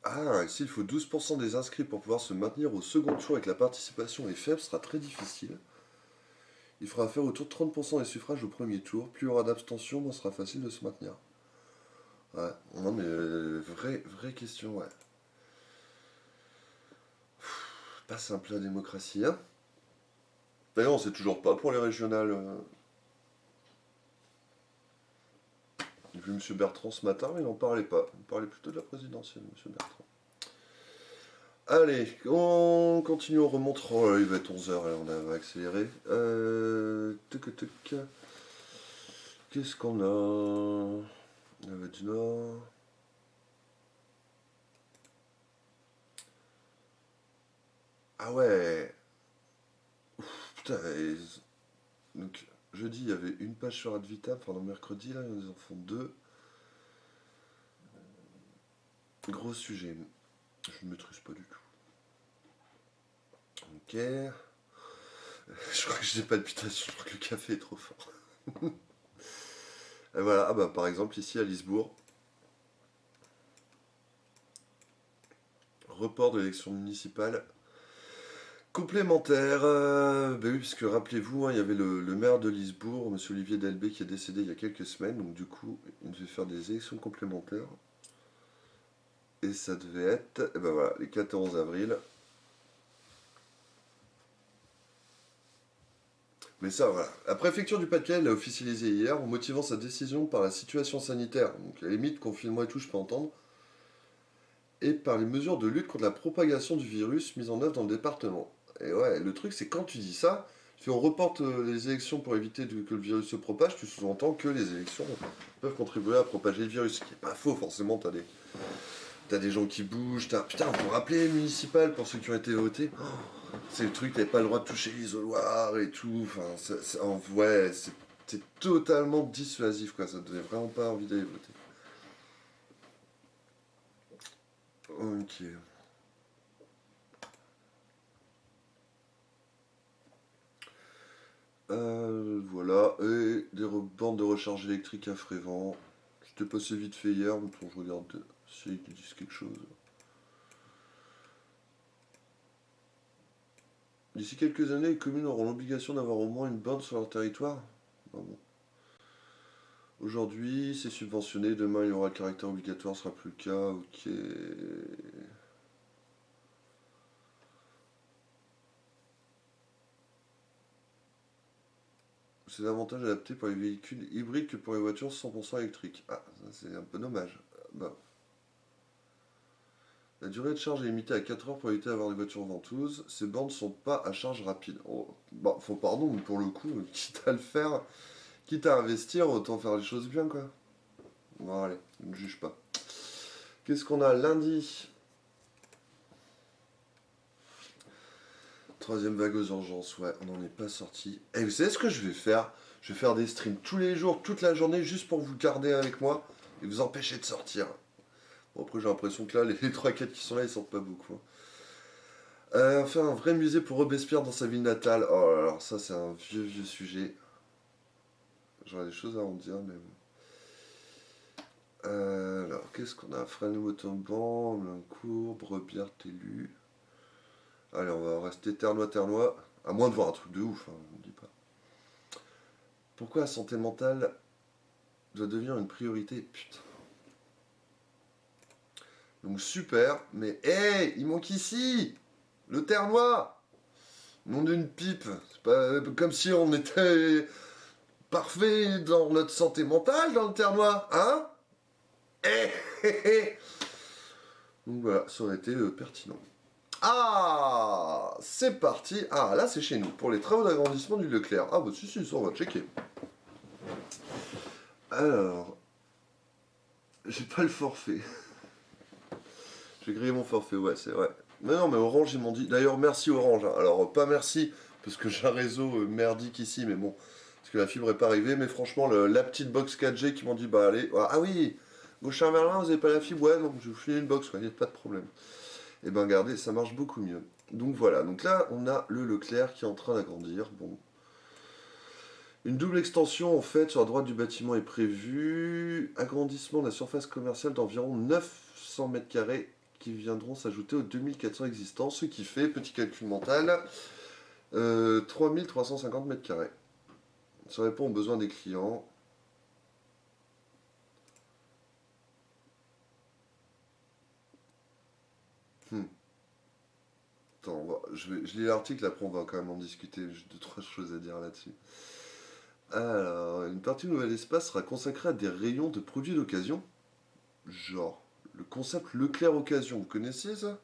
Ah, ici, il faut 12% des inscrits pour pouvoir se maintenir au second tour et que la participation est faible, ce sera très difficile. Il faudra faire autour de 30% des suffrages au premier tour. Plus il y aura d'abstention, moins ce sera facile de se maintenir. Ouais, non mais vraie question, ouais. Pas simple la démocratie, hein. D'ailleurs, on sait toujours pas pour les régionales. J'ai vu M. Bertrand ce matin, mais il n'en parlait pas. Il parlait plutôt de la présidentielle, M. Bertrand. Allez, on continue, on remonte. Oh là, il va être 11 h, on va accélérer. Qu'est-ce qu'on a? La Voix du Nord. Ah ouais. Putain, donc jeudi il y avait une page sur Advitam, enfin non, mercredi là, ils en font deux. Gros sujet. Je ne maîtrise pas du tout. Ok. Je crois que j'ai des palpitations, je crois que le café est trop fort. Et voilà, ah bah par exemple ici à Lisbourg, report de l'élection municipale complémentaire. Bah oui, puisque rappelez-vous, hein, il y avait le maire de Lisbourg, monsieur Olivier Delbé, qui est décédé il y a quelques semaines, donc du coup, il devait faire des élections complémentaires. Et ça devait être, et ben voilà, les 14 avril. Mais ça, voilà. La préfecture du Pas-de-Calais l'a officialisé hier en motivant sa décision par la situation sanitaire, donc la limite, confinement et tout, je peux entendre, et par les mesures de lutte contre la propagation du virus mises en œuvre dans le département. Et ouais, le truc, c'est quand tu dis ça, si on reporte les élections pour éviter que le virus se propage, tu sous-entends que les élections peuvent contribuer à propager le virus, ce qui n'est pas faux, forcément, t'as des gens qui bougent, putain, vous vous rappelez, municipal, pour ceux qui ont été votés, c'est le truc, t'avais pas le droit de toucher l'isoloir et tout, enfin, ouais, c'est totalement dissuasif, quoi, ça te donnait vraiment pas envie d'aller voter. Ok. Voilà, et des bandes de recharge électrique à Frévent. J'étais passé vite fait hier, mais je regarde si ils disent quelque chose. D'ici quelques années, les communes auront l'obligation d'avoir au moins une bande sur leur territoire. Ah bon. Aujourd'hui, c'est subventionné, demain il y aura le caractère obligatoire, ce sera plus le cas, ok. c'est davantage adapté pour les véhicules hybrides que pour les voitures 100% électriques. Ah, ça c'est un peu dommage. Bah. La durée de charge est limitée à 4 heures pour éviter d'avoir des voitures ventouses. Ces bornes ne sont pas à charge rapide. Oh, bah, faut pardon, mais pour le coup, quitte à le faire, quitte à investir, autant faire les choses bien, quoi. Bon, allez, ne juge pas. Qu'est-ce qu'on a lundi? Troisième vague aux urgences, ouais, on n'en est pas sorti. Et vous savez ce que je vais faire? Je vais faire des streams tous les jours, toute la journée, juste pour vous garder avec moi et vous empêcher de sortir. Bon, après, j'ai l'impression que là, les 3-4 qui sont là, ils sortent pas beaucoup. Faire un vrai musée pour Robespierre dans sa ville natale. Oh là là, ça, c'est un vieux, vieux sujet. J'aurais des choses à en dire, mais bon. Alors, qu'est-ce qu'on a? Frêne Motomban, Blancourt, Brebière, Télu. Allez, on va rester ternois. À moins de voir un truc de ouf, hein, on ne dit pas. Pourquoi la santé mentale doit devenir une priorité? Putain. Donc super, mais hey, il manque ici le ternois. Nom d'une pipe. C'est pas comme si on était parfait dans notre santé mentale dans le ternois, hein? Donc voilà, ça aurait été pertinent. Ah, c'est parti. Ah, là c'est chez nous, pour les travaux d'agrandissement du Leclerc. Ah bah si, ça on va checker. Alors, j'ai pas le forfait. J'ai grillé mon forfait, ouais, c'est vrai. Mais non, mais Orange, ils m'ont dit. D'ailleurs, merci Orange, hein. Alors, pas merci, parce que j'ai un réseau merdique ici, mais bon, parce que la fibre est pas arrivée. Mais franchement, la petite box 4G qui m'ont dit, bah allez, ah oui, Gauchin-Merlin, vous avez pas la fibre? Ouais, donc je vous file une box, quoi, y a pas de problème. Et ben, regardez, ça marche beaucoup mieux. Donc voilà, donc là, on a le Leclerc qui est en train d'agrandir. Bon. Une double extension, en fait, sur la droite du bâtiment est prévue. Agrandissement de la surface commerciale d'environ 900 mètres carrés qui viendront s'ajouter aux 2400 existants, ce qui fait, petit calcul mental, 3350 mètres carrés. Ça répond aux besoins des clients. Attends, je lis l'article, après on va quand même en discuter, j'ai 2-3 choses à dire là-dessus. Alors, une partie du nouvel espace sera consacrée à des rayons de produits d'occasion. Genre, le concept Leclerc Occasion, vous connaissez ça?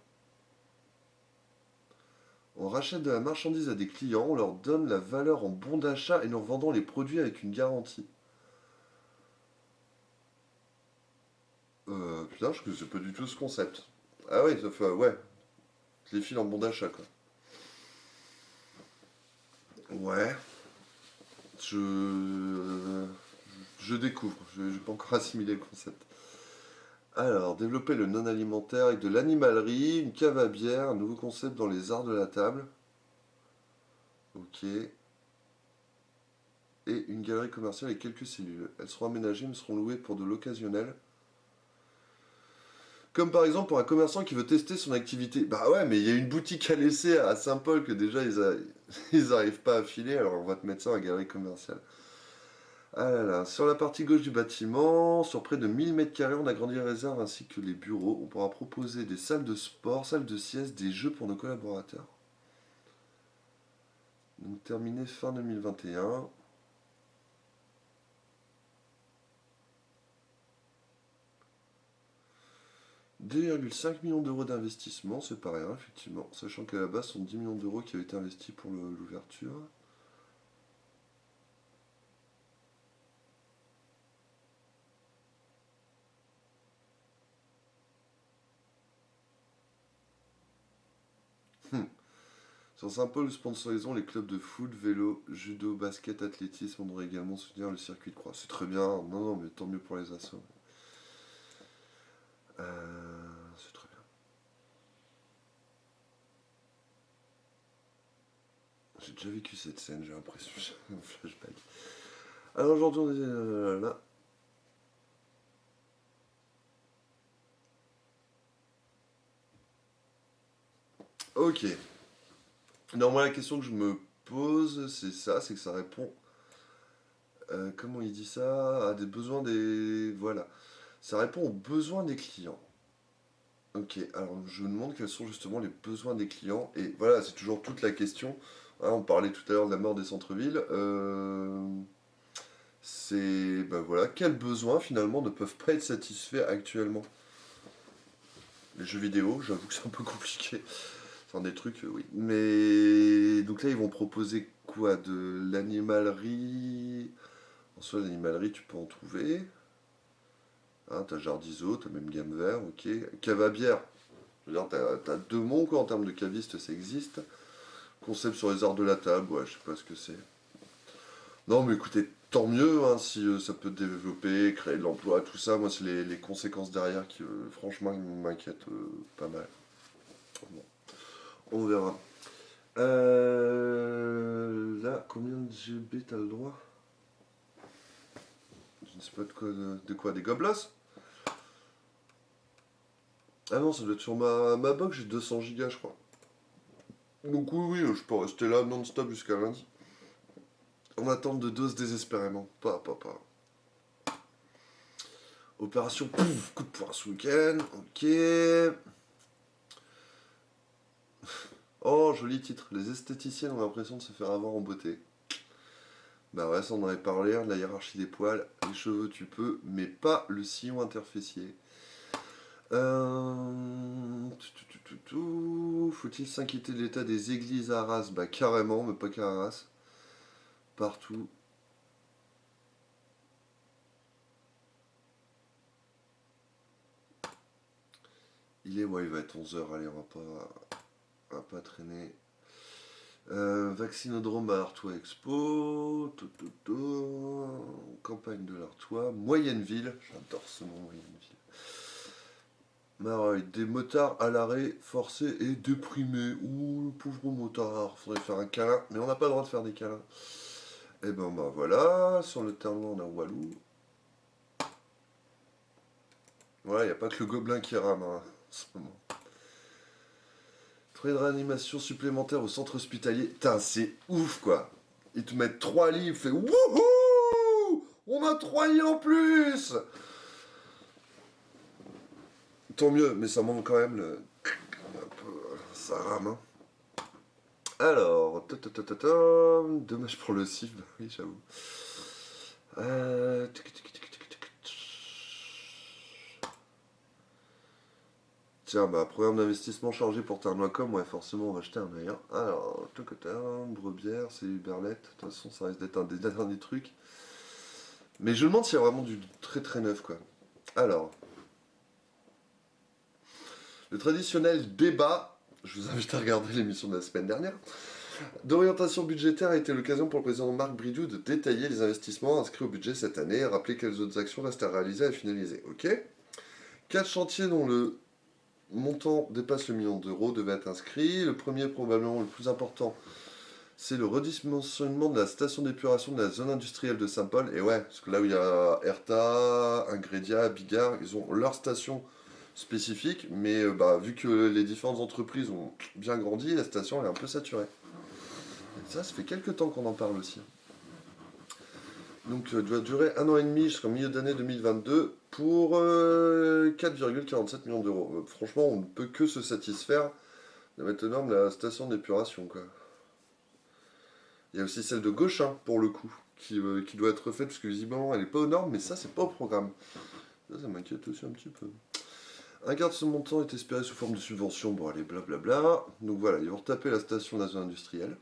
On rachète de la marchandise à des clients, on leur donne la valeur en bon d'achat et nous revendons les produits avec une garantie. Putain, je connaissais pas du tout ce concept. Ah oui, ça fait, ouais, les fils en bon d'achat, quoi. Ouais, je... je découvre, je n'ai pas encore assimilé le concept. Alors, développer le non-alimentaire avec de l'animalerie, une cave à bière, un nouveau concept dans les arts de la table. Ok. Et une galerie commerciale et quelques cellules. Elles seront aménagées mais seront louées pour de l'occasionnel. Comme par exemple pour un commerçant qui veut tester son activité. Bah ouais, mais il y a une boutique à laisser à Saint-Paul que déjà ils arrivent pas à filer, alors on va te mettre ça en galerie commerciale. Ah là là, sur la partie gauche du bâtiment, sur près de 1000 mètres carrés, on a grandi les réserves ainsi que les bureaux. On pourra proposer des salles de sport, salles de sieste, des jeux pour nos collaborateurs. Donc terminé fin 2021. 2,5 millions d'euros d'investissement, c'est pas rien, effectivement. Sachant qu'à la base, ce sont 10 millions d'euros qui avaient été investis pour l'ouverture. Sur Saint-Paul, nous sponsorisons les clubs de foot, vélo, judo, basket, athlétisme. On devrait également soutenir le circuit de croix. C'est très bien, non, non, mais tant mieux pour les assos. C'est très bien. J'ai déjà vécu cette scène, j'ai l'impression, j'ai un flashback. Alors aujourd'hui, on est là. Ok. Non, moi la question que je me pose, c'est ça, c'est que ça répond. Comment il dit ça? À des besoins des. Voilà. Ça répond aux besoins des clients. Ok, alors je me demande quels sont justement les besoins des clients. Et voilà, c'est toujours toute la question. Hein, on parlait tout à l'heure de la mort des centres-villes. Ben voilà, quels besoins finalement ne peuvent pas être satisfaits actuellement? Les jeux vidéo, j'avoue que c'est un peu compliqué. Enfin, des trucs, oui. Mais donc là, ils vont proposer quoi? De l'animalerie. En soi, l'animalerie, tu peux en trouver. Hein, t'as Jardizo, t'as même Gamme Vert, ok. Cave à bière. Je veux dire, t'as deux monts quoi en termes de caviste, ça existe. Concept sur les arts de la table, ouais, je sais pas ce que c'est. Non, mais écoutez, tant mieux hein, si ça peut développer, créer de l'emploi, tout ça. Moi, c'est les conséquences derrière qui, franchement, m'inquiètent pas mal. Bon, on verra. Là, combien de GB t'as le droit? Je ne sais pas de quoi, des goblas? Ah non, ça doit être sur ma box, j'ai 200 gigas, je crois. Donc oui, je peux rester là non-stop jusqu'à lundi. En attente de dose désespérément. Pas. Opération pouf, coup de poing ce week-end. Ok. Oh, joli titre. Les esthéticiennes ont l'impression de se faire avoir en beauté. Bah ouais, ça on en avait parlé, hein, de la hiérarchie des poils. Les cheveux tu peux, mais pas le sillon interfessier. Faut-il s'inquiéter de l'état des églises à Arras? Bah carrément, mais pas qu'à Arras. Partout. Ouais, il va être 11 h, allez, on va pas traîner. Vaccinodrome à Artois Expo, campagne de l'Artois, Moyenneville, j'adore ce nom, Moyenneville. Mareuil, des motards à l'arrêt, forcés et déprimés. Ouh, le pauvre motard, faudrait faire un câlin, mais on n'a pas le droit de faire des câlins. Et ben bah voilà, sur le terrain on a Walou. Voilà, il n'y a pas que le gobelin qui rame hein, en ce moment. Frais de réanimation supplémentaires au centre hospitalier. Putain, c'est ouf quoi. Ils te mettent 3 lits, ils font wouhou, on a 3 lits en plus. Tant mieux, mais ça manque quand même un peu, ça rame. Hein. Alors, dommage pour le CIF, bah oui, j'avoue. Tiens, bah, programme d'investissement chargé pour Thermacom, ouais, forcément, on va jeter un œil. Hein. Alors, Brebière, c'est Uberlette, de toute façon, ça risque d'être un des derniers trucs. Mais je me demande s'il y a vraiment du très très neuf, quoi. Alors, le traditionnel débat, je vous invite à regarder l'émission de la semaine dernière, d'orientation budgétaire a été l'occasion pour le président Marc Bridoux de détailler les investissements inscrits au budget cette année et rappeler quelles autres actions restent à réaliser et à finaliser. Ok. 4 chantiers dont le montant dépasse le million d'euros devaient être inscrits. Le premier, probablement le plus important, c'est le redimensionnement de la station d'épuration de la zone industrielle de Saint-Paul. Et ouais, parce que là où il y a Erta, Ingredia, Bigard, ils ont leur station spécifique, mais vu que les différentes entreprises ont bien grandi, la station est un peu saturée. Et ça fait quelques temps qu'on en parle aussi. Donc, doit durer 1 an et demi jusqu'au milieu d'année 2022 pour 4,47 millions d'euros. Franchement, on ne peut que se satisfaire de mettre aux normes la station d'épuration, quoi. Il y a aussi celle de Gauchin, pour le coup, qui doit être faite, parce que visiblement, elle n'est pas aux normes, mais ça, c'est pas au programme. Ça m'inquiète aussi un petit peu. Un quart de ce montant est espéré sous forme de subvention. Bon, allez, blablabla. Donc voilà, ils vont retaper la station de la zone industrielle.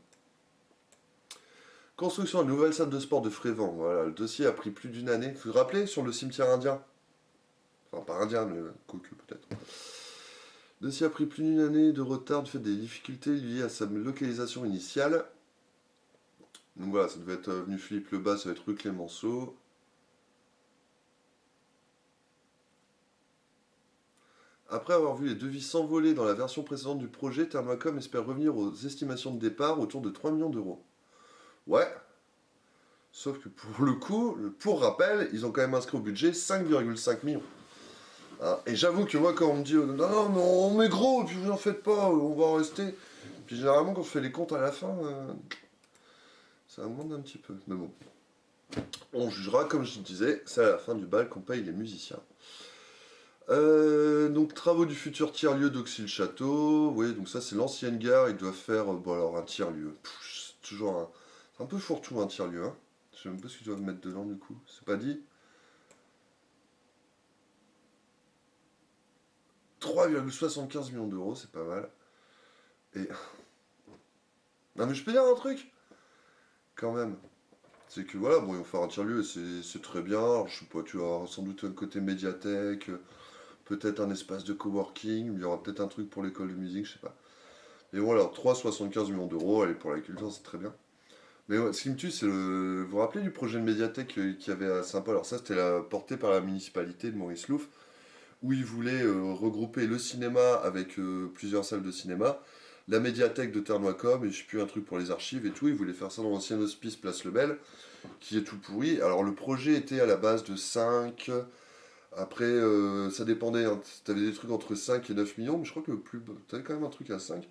Construction d'une nouvelle salle de sport de Frévent. Voilà, le dossier a pris plus d'une année. Vous vous rappelez sur le cimetière indien? Enfin, pas indien, mais quoique peut-être. Le dossier a pris plus d'une année de retard du fait des difficultés liées à sa localisation initiale. Donc voilà, ça devait être avenue Philippe Lebas, ça va être rue Clémenceau. Après avoir vu les devis s'envoler dans la version précédente du projet, Thermacom espère revenir aux estimations de départ autour de 3 millions d'euros. Ouais. Sauf que pour le coup, pour rappel, ils ont quand même inscrit au budget 5,5 millions. Hein, et j'avoue que moi, quand on me dit non, mais gros, puis vous en faites pas, on va en rester. Puis généralement, quand je fais les comptes à la fin, ça augmente un petit peu. Mais bon. On jugera, comme je disais, c'est à la fin du bal qu'on paye les musiciens. Donc travaux du futur tiers-lieu d'Auxy-le-Château. Oui, donc ça c'est l'ancienne gare, ils doivent faire alors un tiers-lieu. c'est toujours un... C'est un peu fourre-tout un tiers-lieu, hein. Je sais même pas ce que tu dois mettre dedans du coup. C'est pas dit. 3,75 millions d'euros, c'est pas mal. Et... Non mais je peux dire un truc quand même. C'est que voilà, bon, ils vont faire un tiers-lieu, c'est très bien. Alors, je sais pas, tu auras sans doute un côté médiathèque, peut-être un espace de coworking, il y aura peut-être un truc pour l'école de musique, je sais pas. Mais voilà, 3,75 millions d'euros, allez, pour la culture, c'est très bien. Mais ouais, ce qui me tue, c'est le. Vous vous rappelez du projet de médiathèque qu'il y avait à Saint-Paul? Alors, ça, c'était porté par la municipalité de Maurice Louf, où ils voulaient regrouper le cinéma avec plusieurs salles de cinéma, la médiathèque de Terre-Noire-Com, et je sais plus, un truc pour les archives et tout. Ils voulaient faire ça dans l'ancien hospice Place Lebel, qui est tout pourri. Alors, le projet était à la base de 5. Après, ça dépendait, hein. T'avais des trucs entre 5 et 9 millions, mais je crois que le plus. T'avais quand même un truc à 5.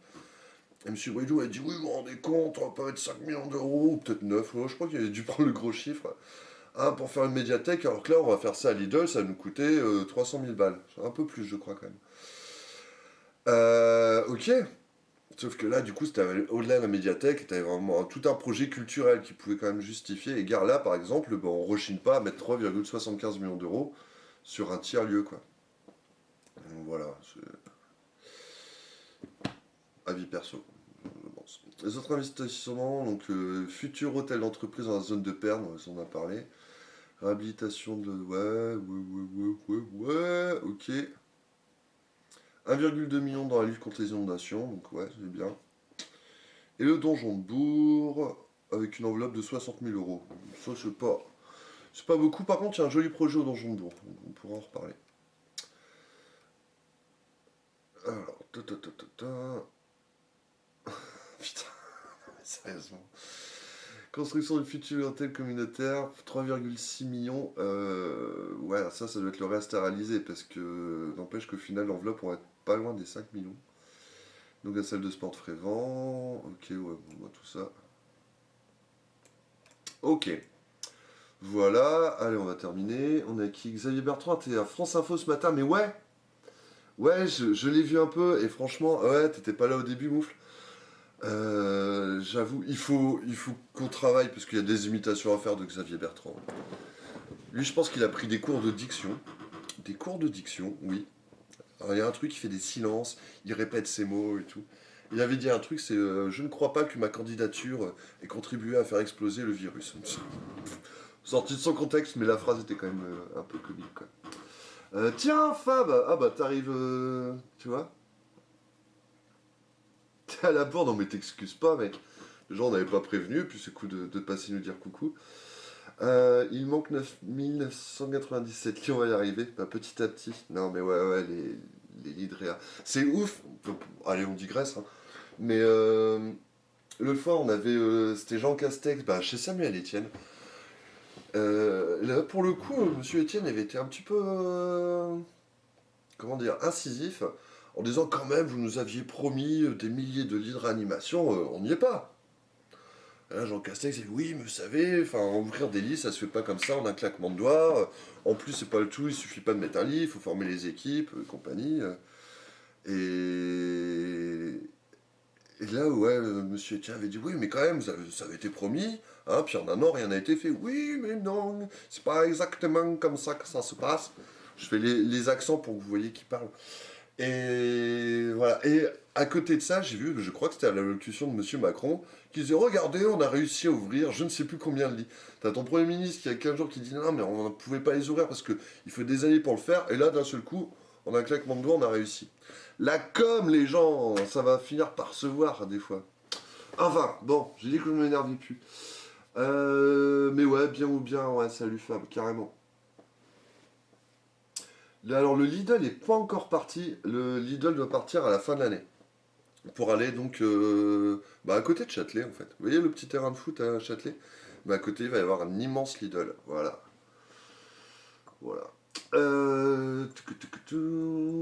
Et M. Bridou a dit oui, vous vous rendez compte, on va pas mettre 5 millions d'euros, ou peut-être 9, ouais, je crois qu'il avait dû prendre le gros chiffre. Ah, pour faire une médiathèque, alors que là, on va faire ça à Lidl, ça va nous coûter 300 000 balles. Un peu plus, je crois, quand même. Ok. Sauf que là, du coup, c'était au-delà de la médiathèque, t'avais vraiment tout un projet culturel qui pouvait quand même justifier. Et gare là, par exemple, ben, on rechigne pas à mettre 3,75 millions d'euros sur un tiers-lieu, quoi. Donc voilà, c'est avis perso, je pense. Les autres investissements, donc futur hôtel d'entreprise dans la zone de Perne, on en a parlé. Réhabilitation de. Ouais, ok. 1,2 million dans la lutte contre les inondations, donc ouais, c'est bien. Et le donjon de Bourg, avec une enveloppe de 60 000 euros. Ça, c'est pas beaucoup. Par contre, il y a un joli projet au donjon de Bourg, on pourra en reparler. Alors, putain, sérieusement. Construction du futur hôtel communautaire, 3,6 millions. Ouais, ça doit être le reste à réaliser parce que n'empêche qu'au final, l'enveloppe, on va être pas loin des 5 millions. Donc la salle de sport de Frévent. Ok, ouais, bon, bah, tout ça. Ok. Voilà, allez, on va terminer. On a qui? Xavier Bertrand, t'es à France Info ce matin, mais ouais! Ouais, je l'ai vu un peu, et franchement, ouais, t'étais pas là au début, Moufle. J'avoue, il faut qu'on travaille, parce qu'il y a des imitations à faire de Xavier Bertrand. Lui, je pense qu'il a pris des cours de diction. Des cours de diction, oui. Alors, il y a un truc, il fait des silences, il répète ses mots et tout. Il avait dit un truc, c'est je ne crois pas que ma candidature ait contribué à faire exploser le virus. Sorti de son contexte, mais la phrase était quand même un peu comique, quoi. Tiens, Fab! Ah bah, t'arrives, tu vois? T'es à la bourre, non mais t'excuses pas, mec. Les gens, on n'avait pas prévenu, puis c'est cool de passer nous dire coucou. Il manque 9997 qui on va y arriver, bah, petit à petit. Non mais ouais, les Lidrea. C'est ouf. Allez, on digresse, hein. Mais l'autre fois, on avait, c'était Jean Castex, bah, chez Samuel Etienne. Là, pour le coup, Monsieur Etienne avait été un petit peu, comment dire, incisif, en disant quand même, vous nous aviez promis des milliers de lits de réanimation, on n'y est pas. Et là, Jean Castex dit oui, mais vous savez, enfin, ouvrir des lits, ça se fait pas comme ça en un claquement de doigts. En plus, c'est pas le tout, il suffit pas de mettre un lit, il faut former les équipes, compagnie. Et... et là, ouais, Monsieur Etienne avait dit oui, mais quand même, ça avait été promis. Hein, puis en un an, rien n'a été fait. Oui, mais non, c'est pas exactement comme ça que ça se passe. Je fais les accents pour que vous voyez qui parle. Et voilà. Et à côté de ça, j'ai vu, je crois que c'était à l'allocution de Monsieur Macron, qui disait regardez, on a réussi à ouvrir je ne sais plus combien de lits. T'as ton Premier ministre qui, il y a 15 jours, qui dit non, mais on ne pouvait pas les ouvrir parce qu'il faut des années pour le faire. Et là, d'un seul coup, en un claquement de doigts, on a réussi. La com, les gens, ça va finir par se voir des fois. Enfin, bon, j'ai dit que je ne m'énervais plus. Mais ouais, bien ou bien, ouais, salut Fab, carrément. Alors le Lidl n'est pas encore parti. Le Lidl doit partir à la fin de l'année. Pour aller donc à côté de Châtelet en fait. Vous voyez le petit terrain de foot à Châtelet? À côté il va y avoir un immense Lidl. Voilà. Voilà.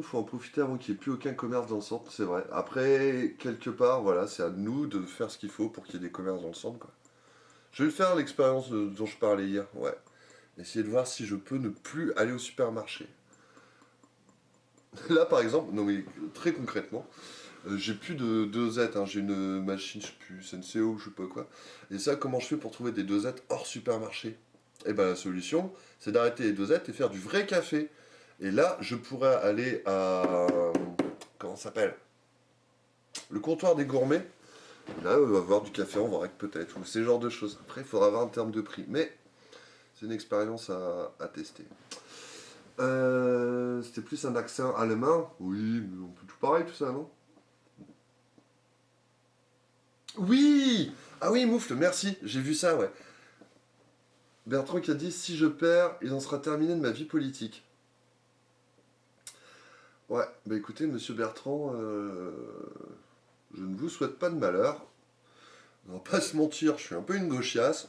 Faut en profiter avant qu'il n'y ait plus aucun commerce dans le centre, c'est vrai. Après, quelque part, voilà, c'est à nous de faire ce qu'il faut pour qu'il y ait des commerces dans le centre, quoi. Je vais le faire l'expérience dont je parlais hier, ouais. Essayer de voir si je peux ne plus aller au supermarché. Là, par exemple, non mais très concrètement, J'ai plus de dosettes, hein. J'ai une machine, je sais plus, Senseo ou je sais pas quoi. Et ça, comment je fais pour trouver des dosettes hors supermarché? Et ben la solution, c'est d'arrêter les dosettes et faire du vrai café. Et là, je pourrais aller à... Comment ça s'appelle? Le comptoir des gourmets. Là, on va avoir du café en vrac peut-être, ou ces genres de choses. Après, il faudra voir en termes de prix. Mais c'est une expérience à tester. C'était plus un accent allemand. Oui, mais on peut tout pareil, tout ça, non? Oui! Ah oui, Moufle, merci, j'ai vu ça, ouais. Bertrand qui a dit si je perds, il en sera terminé de ma vie politique. Ouais, bah écoutez, monsieur Bertrand, je ne vous souhaite pas de malheur. On va pas se mentir, je suis un peu une gauchiasse.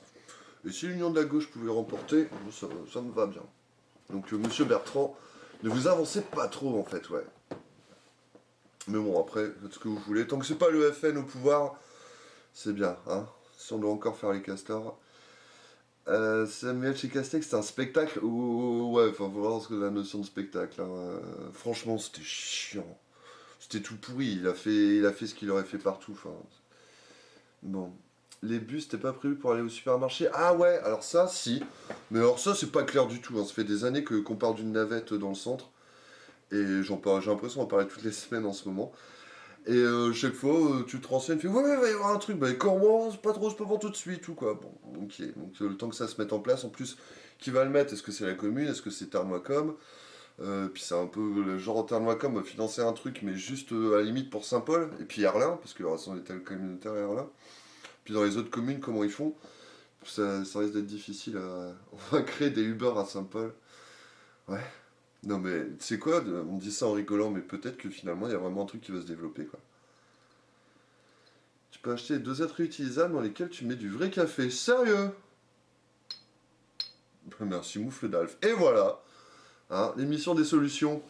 Et si l'union de la gauche pouvait remporter, ça me va bien. Donc, monsieur Bertrand, ne vous avancez pas trop en fait, ouais. Mais bon, après, faites ce que vous voulez. Tant que c'est pas le FN au pouvoir, c'est bien, hein. Si on doit encore faire les castors. Samuel chez Castex, c'est un spectacle ouais, enfin, faut voir ce que la notion de spectacle, hein. Franchement, c'était chiant. C'était tout pourri. Il a fait ce qu'il aurait fait partout. Enfin, bon. Les bus, c'était pas prévu pour aller au supermarché. Ah ouais, alors ça, si. Mais alors ça, c'est pas clair du tout, hein. Ça fait des années qu'on parle d'une navette dans le centre. Et j'ai l'impression d'en parler toutes les semaines en ce moment. Et chaque fois, tu te renseignes, tu fais ouais, il va y avoir un truc. Bah, comment? C'est pas trop, c'est pas pour tout de suite, ou quoi. Bon, ok. Donc le temps que ça se mette en place, en plus, qui va le mettre? Est-ce que c'est la commune? Est-ce que c'est Thermoacom? Puis c'est un peu le genre Thermoacom va financer un truc, mais juste à la limite pour Saint-Paul, et puis Erlin, parce que le rassemblement des communautaire à Erlin. Puis dans les autres communes, comment ils font? Ça risque d'être difficile à... On va créer des Uber à Saint-Paul. Ouais. Non mais, tu sais quoi? On dit ça en rigolant, mais peut-être que finalement, il y a vraiment un truc qui va se développer, quoi. Tu peux acheter des dosettes réutilisables dans lesquelles tu mets du vrai café. Sérieux? Merci Moufle d'Alf. Et voilà, hein, l'émission des solutions.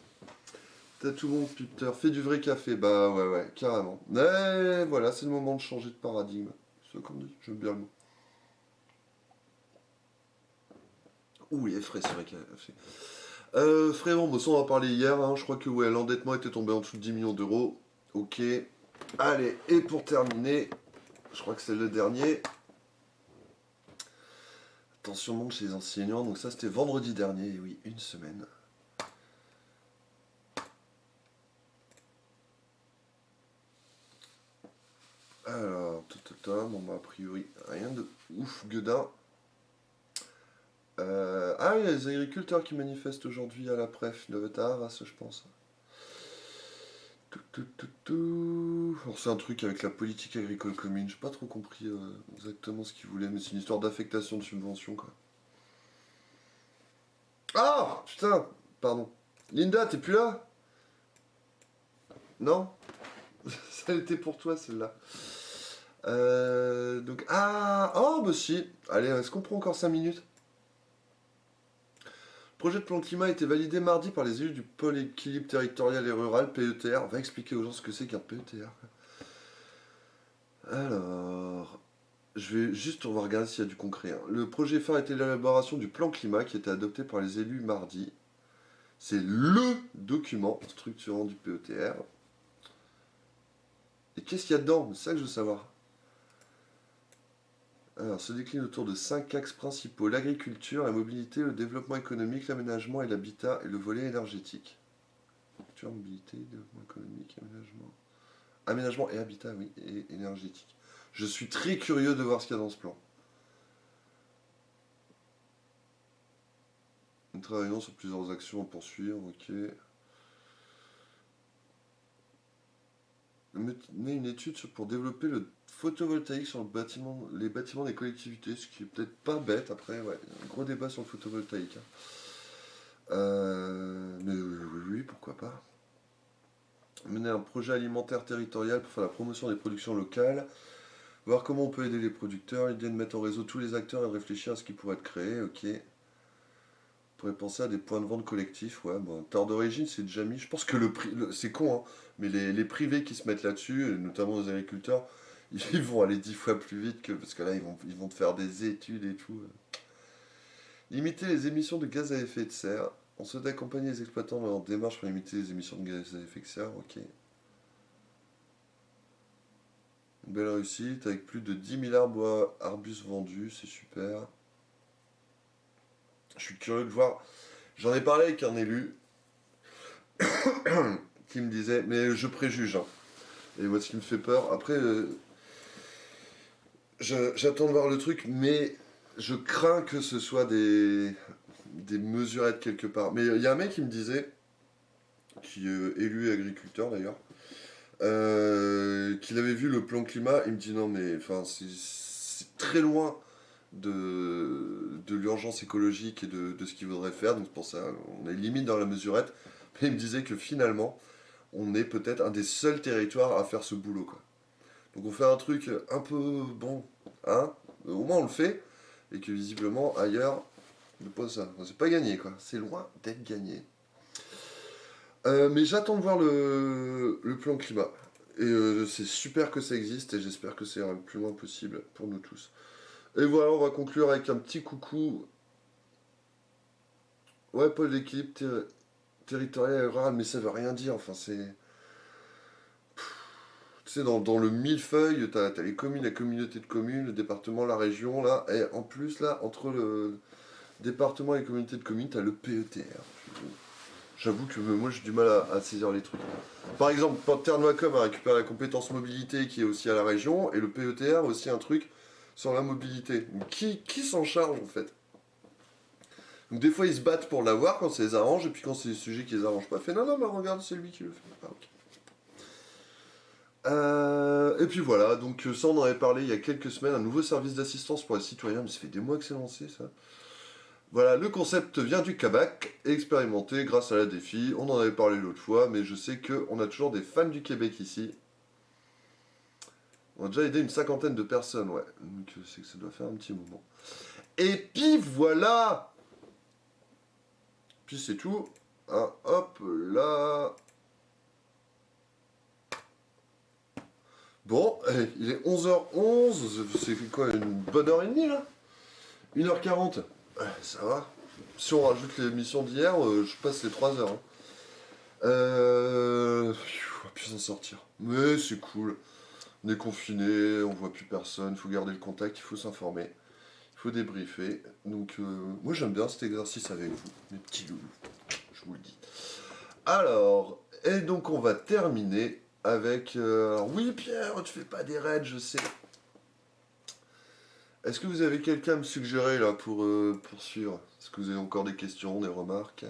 T'as tout bon, Peter. Fais du vrai café. Bah ouais, ouais, carrément. Mais voilà, c'est le moment de changer de paradigme. C'est ce qu'on dit, j'aime bien le mot. Ouh, il est frais ce vrai café. Frérot, bon, ça on en a parlé hier, hein. Je crois que ouais, l'endettement était tombé en dessous de 10 millions d'euros. Ok. Allez, et pour terminer, je crois que c'est le dernier. Tension monte chez les enseignants, donc ça c'était vendredi dernier, et oui, une semaine. Alors, bon bah a priori, rien de ouf, gueudin. Ah, il y a les agriculteurs qui manifestent aujourd'hui à la préf de Arras, je pense. Alors, c'est un truc avec la politique agricole commune, j'ai pas trop compris exactement ce qu'ils voulaient, mais c'est une histoire d'affectation de subventions, quoi. Ah putain, pardon. Linda, t'es plus là? Non? Ça était pour toi celle-là. Donc, ah, oh, bah si. Allez, est-ce qu'on prend encore 5 minutes? Le projet de plan climat a été validé mardi par les élus du pôle équilibre territorial et rural, PETR. On va expliquer aux gens ce que c'est qu'un PETR. Alors, on va regarder s'il y a du concret, hein. Le projet phare était l'élaboration du plan climat qui a été adopté par les élus mardi. C'est LE document structurant du PETR. Et qu'est-ce qu'il y a dedans? C'est ça que je veux savoir. Alors, se décline autour de 5 axes principaux: l'agriculture, la mobilité, le développement économique, l'aménagement et l'habitat, et le volet énergétique. Agriculture, mobilité, développement économique, aménagement. Aménagement et habitat, oui, et énergétique. Je suis très curieux de voir ce qu'il y a dans ce plan. Nous travaillons sur plusieurs actions à poursuivre, ok. Mener une étude pour développer le photovoltaïque sur les bâtiments des collectivités, ce qui est peut-être pas bête. Après, ouais, un gros débat sur le photovoltaïque, hein. Mais oui, pourquoi pas. Mener un projet alimentaire territorial pour faire la promotion des productions locales, voir comment on peut aider les producteurs, l'idée de mettre en réseau tous les acteurs et de réfléchir à ce qui pourrait être créé, ok. On pourrait penser à des points de vente collectifs, ouais, bon, terre d'origine c'est déjà mis. Je pense que c'est con, hein, mais les privés qui se mettent là-dessus, notamment les agriculteurs, ils vont aller 10 fois plus vite parce que là ils vont te faire des études et tout. Limiter les émissions de gaz à effet de serre. On souhaite accompagner les exploitants dans leur démarche pour limiter les émissions de gaz à effet de serre, ok. belle réussite, avec plus de 10 000 arbres arbustes vendus, c'est super. Je suis curieux de voir. J'en ai parlé avec un élu qui me disait, mais je préjuge, hein. Et moi, ce qui me fait peur, après, j'attends de voir le truc, mais je crains que ce soit des mesurettes quelque part. Mais il y a un mec qui me disait, qui est élu agriculteur d'ailleurs, qu'il avait vu le plan climat. Il me dit non, mais enfin, c'est très loin de l'urgence écologique et de ce qu'il voudrait faire. Donc c'est pour ça, on est limite dans la mesurette. Mais il me disait que finalement, on est peut-être un des seuls territoires à faire ce boulot, quoi. Donc on fait un truc un peu bon, hein, au moins on le fait, et que visiblement ailleurs, pas ça. C'est pas gagné, quoi. C'est loin d'être gagné. Mais j'attends de voir le plan climat. Et c'est super que ça existe et j'espère que c'est le plus loin possible pour nous tous. Et voilà, on va conclure avec un petit coucou. Ouais, pôle d'équilibre territorial et rural, mais ça veut rien dire. Enfin, c'est. Tu sais, dans le millefeuille, t'as les communes, la communauté de communes, le département, la région, là. Et en plus, là, entre le département et la communauté de communes, t'as le PETR. J'avoue que moi j'ai du mal à saisir les trucs. Par exemple, Panterne-Wacom a récupéré la compétence mobilité qui est aussi à la région, et le PETR a aussi un truc sur la mobilité. Donc, qui s'en charge en fait? Donc des fois ils se battent pour l'avoir quand ça les arrange, et puis quand c'est des sujets qui les arrangent pas, fait non, non, mais regarde, c'est lui qui le fait. Ah, ok. Et puis voilà, donc ça on en avait parlé il y a quelques semaines, un nouveau service d'assistance pour les citoyens, mais ça fait des mois que c'est lancé ça. Voilà, le concept vient du Québec, expérimenté grâce à la défi. On en avait parlé l'autre fois, mais je sais qu'on a toujours des fans du Québec ici. On a déjà aidé une 50aine de personnes, ouais. Donc c'est que ça doit faire un petit moment. Et puis voilà. Puis c'est tout. Ah, hop là. Bon, il est 11h11. C'est quoi, une bonne heure et demie là? 1h40. Ça va. Si on rajoute l'émission d'hier, je passe les 3 heures, hein. On va plus s'en sortir. Mais c'est cool. On est confiné, on voit plus personne, il faut garder le contact, il faut s'informer, il faut débriefer. Donc moi j'aime bien cet exercice avec vous, mes petits loulous. Je vous le dis. Alors, et donc on va terminer avec... alors oui Pierre, tu fais pas des raids, je sais. Est-ce que vous avez quelqu'un à me suggérer là pour poursuivre? Est-ce que vous avez encore des questions, des remarques?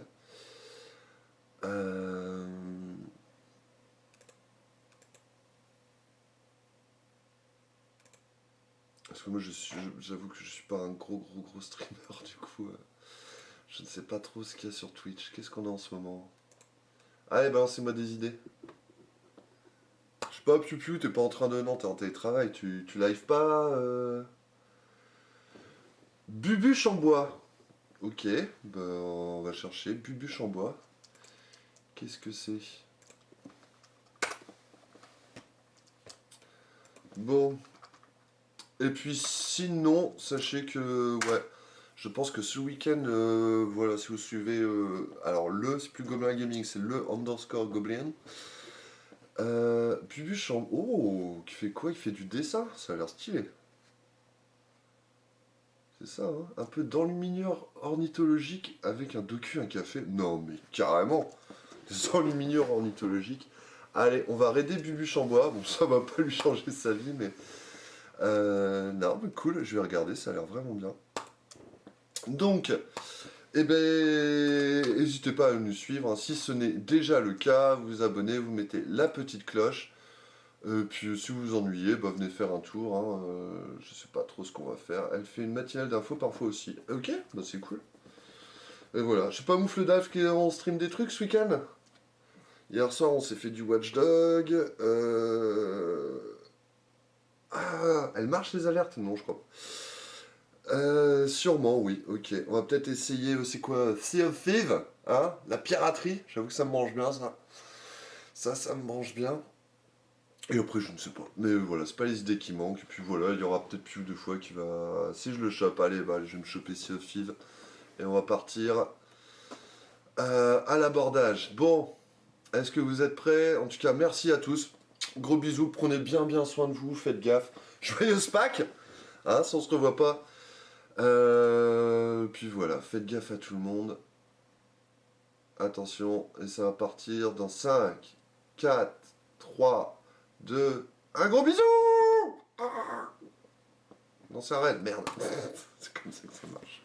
Parce que moi j'avoue que je suis pas un gros streamer du coup. Je ne sais pas trop ce qu'il y a sur Twitch. Qu'est-ce qu'on a en ce moment? Allez, balancez-moi des idées. Je sais pas, Piu, t'es pas en train de... Non, t'es en télétravail, tu live pas Bubuche en bois. Ok, bah on va chercher Bubuche en bois. Qu'est-ce que c'est? Bon. Et puis sinon, sachez que... Ouais, je pense que ce week-end, voilà, si vous suivez... alors c'est plus Goblin Gaming, c'est le underscore Goblin. Bubuche en... Oh, qui fait quoi? Il fait du dessin? Ça a l'air stylé. C'est ça, hein? Un peu d'enluminure ornithologique avec un docu, un café. Non, mais carrément! Des enluminures ornithologiques. Allez, on va raider Bubuche en bois. Bon, ça va pas lui changer sa vie, mais... non, mais cool, je vais regarder, ça a l'air vraiment bien. Donc, eh ben, n'hésitez pas à nous suivre, hein. Si ce n'est déjà le cas, vous vous abonnez, vous mettez la petite cloche. Puis si vous vous ennuyez, bah, venez faire un tour, hein. Je sais pas trop ce qu'on va faire. Elle fait une matinale d'infos parfois aussi. Ok, bah c'est cool. Et voilà, je sais pas, Moufle Dave qui est en stream des trucs ce week-end. Hier soir on s'est fait du Watchdog. Ah, elle marche les alertes? Non, je crois pas. Sûrement, oui, ok. On va peut-être essayer, c'est quoi? Sea of Thieves, hein? La piraterie, j'avoue que ça me mange bien, ça. Ça me mange bien. Et après, je ne sais pas. Mais voilà, c'est pas les idées qui manquent. Et puis voilà, il y aura peut-être plus de fois qui va... Si je le chope, allez, bah, je vais me choper Sea of Thieves. Et on va partir à l'abordage. Bon, est-ce que vous êtes prêts? En tout cas, merci à tous. Gros bisous, prenez bien soin de vous, faites gaffe. Joyeuse Pâques, hein, si on se revoit pas. Puis voilà, faites gaffe à tout le monde. Attention, et ça va partir dans 5, 4, 3, 2, un gros bisou. Non, c'est arrête, merde. C'est comme ça que ça marche.